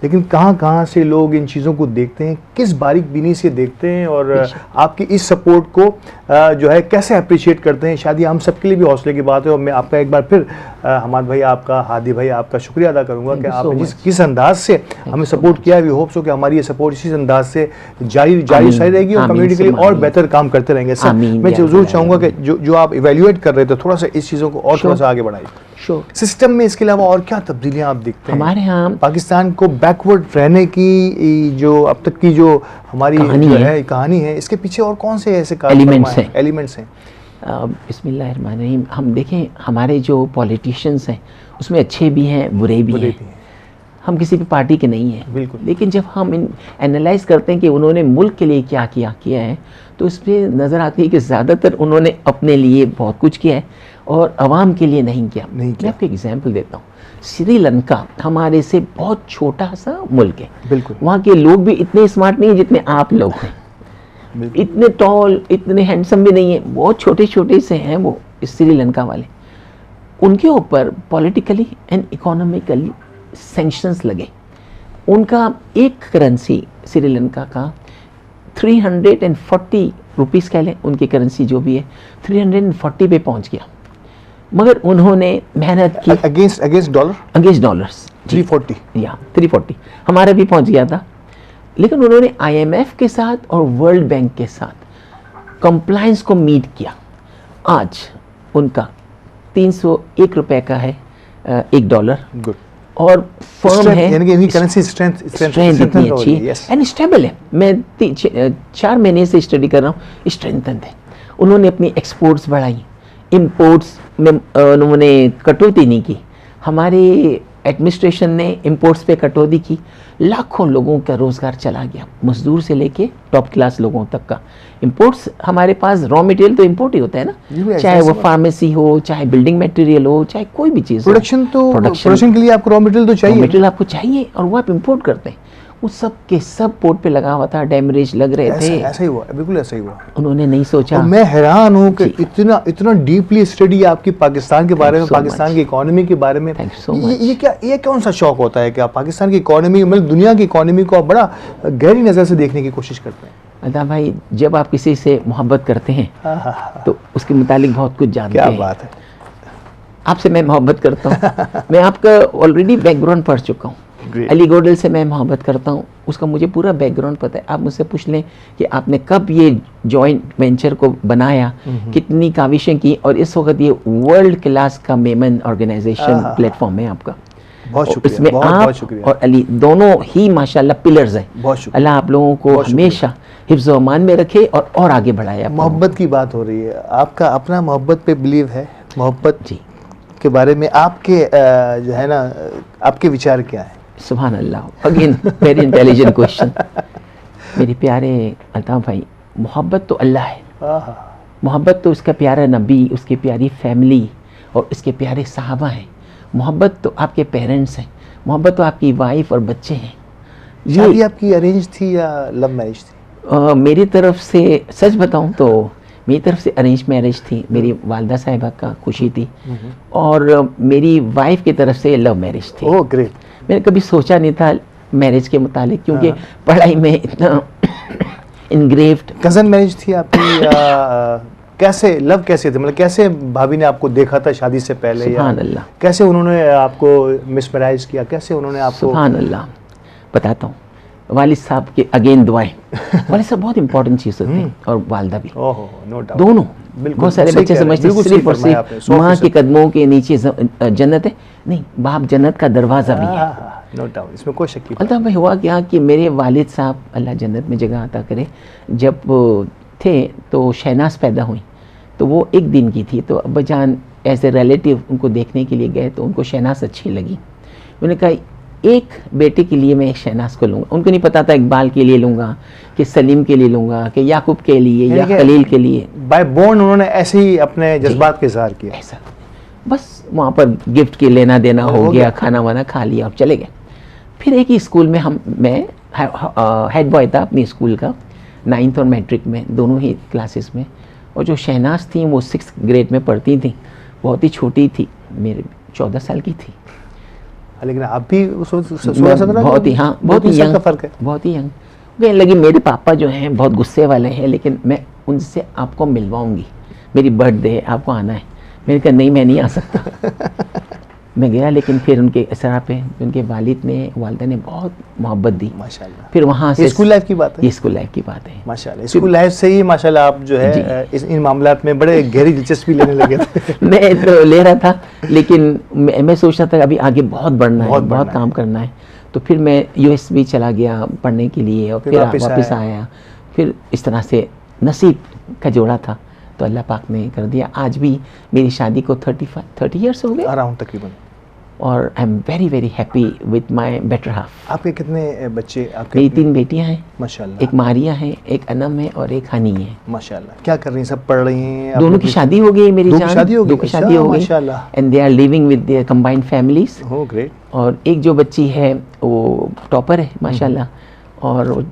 लेकिन कहाँ से लोग इन चीज़ों को देखते हैं, किस बारीक बीनी से देखते हैं और आपकी इस सपोर्ट को जो है कैसे अप्रिशिएट करते हैं। शायद ये हम सबके लिए भी हौसले की बात है। और मैं आपका एक बार फिर हमाद भाई आपका, हादी भाई आपका शुक्रिया अदा करूँगा कि आपने किस अंदाज से हमें सपोर्ट किया है। वी होप सो कि हमारी ये सपोर्ट इसी अंदाज से जारी रहेगी और कम्युनिटी के लिए और बेहतर काम करते रहेंगे। सर मैं जरूर चाहूँगा कि जो आप इवेल्युएट कर रहे थे, थोड़ा सा इस चीज़ों को और थोड़ा सा आगे बढ़ाइए। सिस्टम में इसके अलावा और क्या तब्दीलियां आप देखते हैं? हमारे यहाँ पाकिस्तान को बैकवर्ड रहने की जो अब तक की जो हमारी कहानी है, इसके पीछे और कौन से ऐसे एलिमेंट्स हैं? बिस्मिल्लाहिर्रहमानिर्रहीम। हम देखें हमारे जो पॉलिटिशियंस हैं उसमें अच्छे भी हैं, बुरे भी हैं। हम किसी भी पार्टी के नहीं हैं, बिल्कुल। लेकिन जब हम एनालाइज करते हैं कि उन्होंने मुल्क के लिए क्या किया है, तो उसमें नज़र आती है कि ज़्यादातर उन्होंने अपने लिए बहुत कुछ किया है और आवाम के लिए नहीं किया। मैं आपको एग्जाम्पल देता हूँ। श्रीलंका हमारे से बहुत छोटा सा मुल्क है, बिल्कुल। वहाँ के लोग भी इतने स्मार्ट नहीं हैं जितने आप लोग हैं, इतने टॉल, इतने हैंडसम भी नहीं है, बहुत छोटे छोटे से हैं वो श्रीलंका वाले। उनके ऊपर पॉलिटिकली एंड इकोनॉमिकली सैंक्शंस लगे। उनका एक करेंसी श्रीलंका का 340 रुपीज़ कह लें, उनकी करेंसी जो भी है 340 पे पहुंच गया, मगर उन्होंने मेहनत की। अगेंस्ट डॉलर्स 340 हमारा भी पहुंच गया था, लेकिन उन्होंने IMF के साथ और वर्ल्ड बैंक के साथ कंप्लायंस को मीट किया। आज उनका 301 रुपए का है $1, गुड। और फर्म है, यानी कि इनकी करेंसी स्ट्रेंथ इतनी अच्छी है एंड स्टेबल है। मैं 4 महीने से स्टडी कर रहा हूँ, स्ट्रेंथन है। उन्होंने अपनी एक्सपोर्ट्स बढ़ाई, इंपोर्ट्स में उन्होंने कटौती नहीं की। हमारे एडमिनिस्ट्रेशन ने इंपोर्ट्स पे कटौती की, लाखों लोगों का रोज़गार चला गया, मजदूर से लेके टॉप क्लास लोगों तक का। इंपोर्ट्स हमारे पास रॉ मटेरियल तो इंपोर्ट ही होता है ना, चाहे वो फार्मेसी हो, चाहे बिल्डिंग मटेरियल हो, चाहे कोई भी चीज़। प्रोडक्शन के लिए आपको रॉ मटेरियल तो चाहिए, मटेरियल आपको चाहिए, और वो आप इंपोर्ट करते हैं। वो सब के सब पोर्ट पे लगा हुआ था, डैमरेज लग रहे थे। ऐसा ही हुआ, बिल्कुल ऐसा ही हुआ। उन्होंने नहीं सोचा। और मैं हैरान हूँ कि इतना डीपली स्टडी आपकी पाकिस्तान के बारे में, पाकिस्तान की इकोनॉमी के बारे में। ये कौन सा शौक होता है कि आप पाकिस्तान की इकोनॉमी, मतलब दुनिया की इकोनॉमी को आप बड़ा गहरी नज़र से देखने की कोशिश करते हैं? अल्ताफ भाई, जब आप किसी से मोहब्बत करते हैं तो उसके मुतालिक बहुत कुछ जानते हैं। क्या बात है। आपसे मैं मोहब्बत करता हूँ। मैं आपका ऑलरेडी बैकग्राउंड पढ़ चुका हूँ। अली गोडल से मैं मोहब्बत करता हूँ, उसका मुझे पूरा बैकग्राउंड पता है। आप मुझसे पूछ लें कि आपने कब ये जॉइंट वेंचर को बनाया, कितनी काविशें की, और इस वक्त ये वर्ल्ड क्लास का मेमन ऑर्गेनाइजेशन प्लेटफॉर्म है आपका। बहुत शुक्रिया, इसमें बहुत शुक्रिया। और अली दोनों ही माशाल्लाह पिलर्स हैं। बहुत शुक्रिया। अल्लाह आप लोगों को हमेशा हिफ्ज़ व अमान में रखे और आगे बढ़ाए। मोहब्बत की बात हो रही है, आपका अपना मोहब्बत पे बिलीव है? मोहब्बत जी के बारे में आपके जो है ना, आपके विचार क्या है? सुभान अल्लाह, अगेन वेरी इंटेलिजेंट क्वेश्चन। मेरे प्यारे अल्ताफ भाई, मोहब्बत तो अल्लाह है, मोहब्बत तो उसका प्यारा नबी, उसकी प्यारी फैमिली और उसके प्यारे सहाबा हैं। मोहब्बत तो आपके पेरेंट्स हैं, मोहब्बत तो आपकी वाइफ और बच्चे हैं। शादी आपकी अरेंज थी या लव मैरिज थी? मेरी तरफ से सच बताऊं तो मेरी तरफ से अरेंज मैरिज थी। मेरी वालदा साहिबा का खुशी थी, और मेरी वाइफ की तरफ से लव मैरिज थी। Oh great. मैंने कभी सोचा नहीं था मैरिज के मुतालिक, क्योंकि पढ़ाई में इतना इनग्रेव्ड। कज़न मैरिज थी आपकी या कैसे लव कैसे थे, मतलब कैसे भाभी ने आपको देखा था शादी से पहले, या अल्लाह, कैसे उन्होंने आपको मिसमैरिज किया, कैसे उन्होंने आपको? सुभान अल्लाह, बताता हूँ। वालिद साहब के अगेन दुआएं। वालिद साहब बहुत इंपॉर्टेंट चीज़ होती है, और वालदा भी। ओहो, नो डाउट। दोनों। बिल्कुल, बहुत सारे बच्चे समझते हैं सिर्फ और सिर्फ माँ के कदमों के नीचे जन्नत है। नहीं, बाप जन्नत का दरवाज़ा भी है। नो डाउट, इसमें कोई शक नहीं। अल्ताफ भाई, हुआ क्या कि मेरे वालिद साहब, अल्लाह जन्नत में जगह अता करे, जब थे तो शहनाज पैदा हुई, तो वो एक दिन की थी। तो अब्बा जान एज ए रिलेटिव उनको देखने के लिए गए, तो उनको शहनाज अच्छी लगी। उन्होंने कहा एक बेटे के लिए मैं एक शहनाज को लूँगा। उनको नहीं पता था इकबाल के लिए लूँगा कि सलीम के लिए लूँगा कि याकूब के लिए या खलील के लिए। बाय बोर्न उन्होंने ऐसे ही अपने जज्बात के इज़हार किया। ऐसा बस वहाँ पर गिफ्ट के लेना देना हो गया, खाना वाना खा लिया और चले गए। फिर एक ही स्कूल में मैं हेड बॉय था अपनी स्कूल का, 9th और मैट्रिक में, दोनों ही क्लासेस में। और जो शहनाज थी वो 6th ग्रेड में पढ़ती थी, बहुत ही छोटी थी, मेरे 14 साल की थी। लेकिन आप भी बहुत ही, हाँ बहुत ही यंग, फर्क है, बहुत ही यंग। कहने लगी मेरे पापा जो हैं बहुत गुस्से वाले हैं, लेकिन मैं उनसे आपको मिलवाऊंगी, मेरी बर्थडे है, आपको आना है। मैंने कहा नहीं, मैं नहीं आ सकता। मैं गया, लेकिन फिर उनके असरा पे उनके वालिद ने, वालिदा ने बहुत मोहब्बत दी माशाल्लाह। फिर वहाँ से स्कूल लाइफ की बात है, ये स्कूल लाइफ की बात है माशाल्लाह। स्कूल लाइफ से ही माशाल्लाह आप जो है इन मामलात में बड़े गहरी दिलचस्पी लेने लगे थे। मैं तो ले रहा था, लेकिन मैं सोच रहा था अभी आगे बहुत बढ़ना है, बहुत काम करना है। तो फिर मैं US भी चला गया पढ़ने के लिए, और फिर वापस आया। फिर इस तरह से नसीब का जोड़ा था, तो अल्लाह पाक ने कर दिया। आज भी मेरी शादी को 30 ईयर्स हो गए अराउंड तकरीबन, और I am very very happy with my better half. आपके कितने बच्चे? आपके मेरी 3 बेटियां हैं माशाल्लाह। एक मारिया है, एक अनम है, और एक हनी है माशाल्लाह। क्या कर रही हैं? सब पढ़ रही हैं? दोनों की शादी हो गई मेरी जान, दो की शादी हो गई माशाल्लाह। And they are living with their combined families. Oh great. और एक जो बच्ची है वो टॉपर है माशाल्लाह, और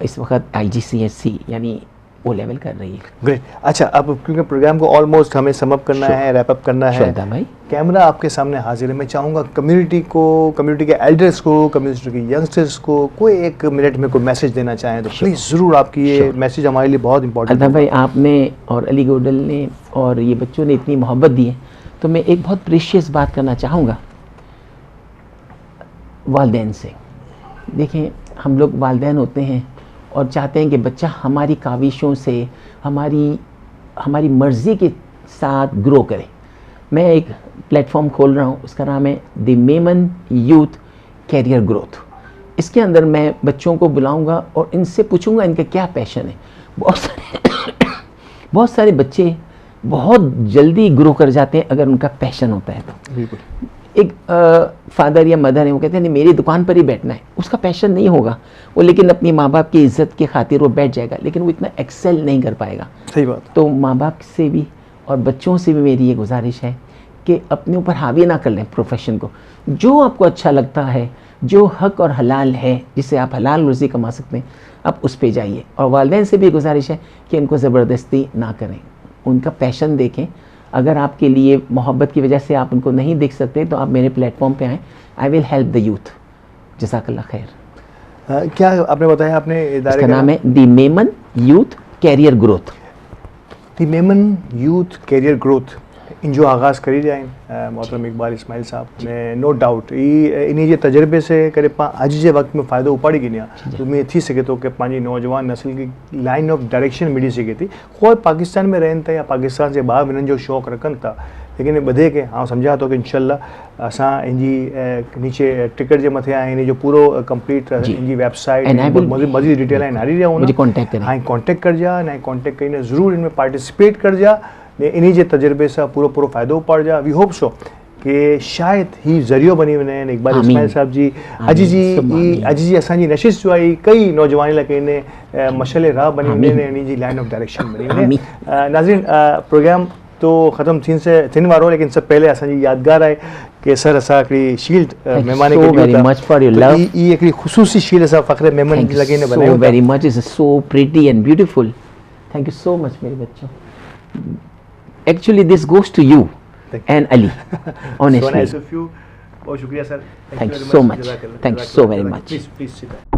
इस वक्त IGCSE यानी O लेवल कर रही है। ग्रेट। अच्छा, अब क्योंकि प्रोग्राम को ऑलमोस्ट हमें समअप करना है, रैप अप करना है, भाई कैमरा आपके सामने हाजिर है। मैं चाहूँगा कम्युनिटी को, कम्युनिटी के एल्डर्स को, कम्युनिटी के यंगस्टर्स को कोई 1 मिनट में कोई मैसेज देना चाहें तो प्लीज़ ज़रूर। आपकी ये मैसेज हमारे लिए बहुत इंपॉर्टेंट है। भाई, आपने और अली गोडल ने और ये बच्चों ने इतनी मोहब्बत दी है, तो मैं एक बहुत प्रीशियस बात करना चाहूँगा वालिदैन से। देखें, हम लोग वालिदैन होते हैं और चाहते हैं कि बच्चा हमारी काविशों से, हमारी हमारी मर्ज़ी के साथ ग्रो करें। मैं एक प्लेटफॉर्म खोल रहा हूँ, उसका नाम है the Memon youth career growth. इसके अंदर मैं बच्चों को बुलाऊंगा और इनसे पूछूंगा इनका क्या पैशन है। बहुत सारे बच्चे बहुत जल्दी ग्रो कर जाते हैं अगर उनका पैशन होता है तो। बिल्कुल। एक फादर या मदर है, वो कहते हैं नहीं मेरी दुकान पर ही बैठना है, उसका पैशन नहीं होगा वो, लेकिन अपनी माँ बाप की इज्जत के खातिर वो बैठ जाएगा, लेकिन वो इतना एक्सेल नहीं कर पाएगा। सही बात। तो माँ बाप से भी और बच्चों से भी मेरी ये गुजारिश है कि अपने ऊपर हावी ना कर लें प्रोफेशन को। जो आपको अच्छा लगता है, जो हक और हलाल है, जिससे आप हलाल रोज़ी कमा सकते हैं, आप उस पे जाइए। और वालिदैन से भी गुजारिश है कि इनको ज़बरदस्ती ना करें, उनका पैशन देखें। अगर आपके लिए मोहब्बत की वजह से आप उनको नहीं देख सकते तो आप मेरे प्लेटफॉर्म पे आएँ। I will help the youth. जज़ाकल्लाह खैर। क्या आपने बताया आपने इदारे इसका नाम है the Memon youth career growth. The Memon youth career growth इन जो आगाज़ करी जाए मोहतरम इकबाल इस्माइल साहब ने, नो डाउट इन्हीं जे तजर्बे से करे पा अज जे वक्त में फ़ाइदो उपाड़ी गिनिया तो में थी सके तो कि पंहिंजी नौजवान नस्ल की लाइन ऑफ डायरेक्शन मिली सके थी। कोई पाकिस्तान में रहन था या पाकिस्तान से ॿाहिरि वञण जो शौक़ु रखनि था, लेकिन ॿधे के हाँ सम्झा तो कि इंशाल्लाह असां इनजी नीचे टिकट जे मथे इन जो पूरो कंप्लीट इनजी वेबसाइट मज़ीद डिटेल आहिनि हरी रहिया मुझे कॉन्टेक्ट करें। हाँ कॉन्टेक्ट कर जा ना कॉन्टेक्ट करीने ज़रूर इनमें पार्टिसिपेट कर जा ने इन्हीं जे तजर्बे से पूरो फ़ायदो उपाड़ जा। वी होप सो कि शायद ही ज़रियो बनी वञे इकबाल इस्माइल साहब जी अॼु जी असांजी नशिश जो आहे कई नौजवान लाइ इन मशले राह बनी वञे इन्हीं जी लाइन ऑफ डायरेक्शन बनी वञे। नाज़रीन प्रोग्राम तो ख़त्म थियण वारो, लेकिन सब पहले असांजी यादगार आहे कि सर असां हिकिड़ी शील्ड महिमान खे हिकिड़ी ख़ुसूसी शील्ड असां फ़ख्र मेमन जे लॻे ने बनाई। Very much, is so pretty and beautiful. Thank you so much मेरे बच्चों। Actually, this goes to you and Ali. Honestly. So nice of you. बहुत शुक्रिया sir. Thank you so much. Thank you so very much. Please sit down.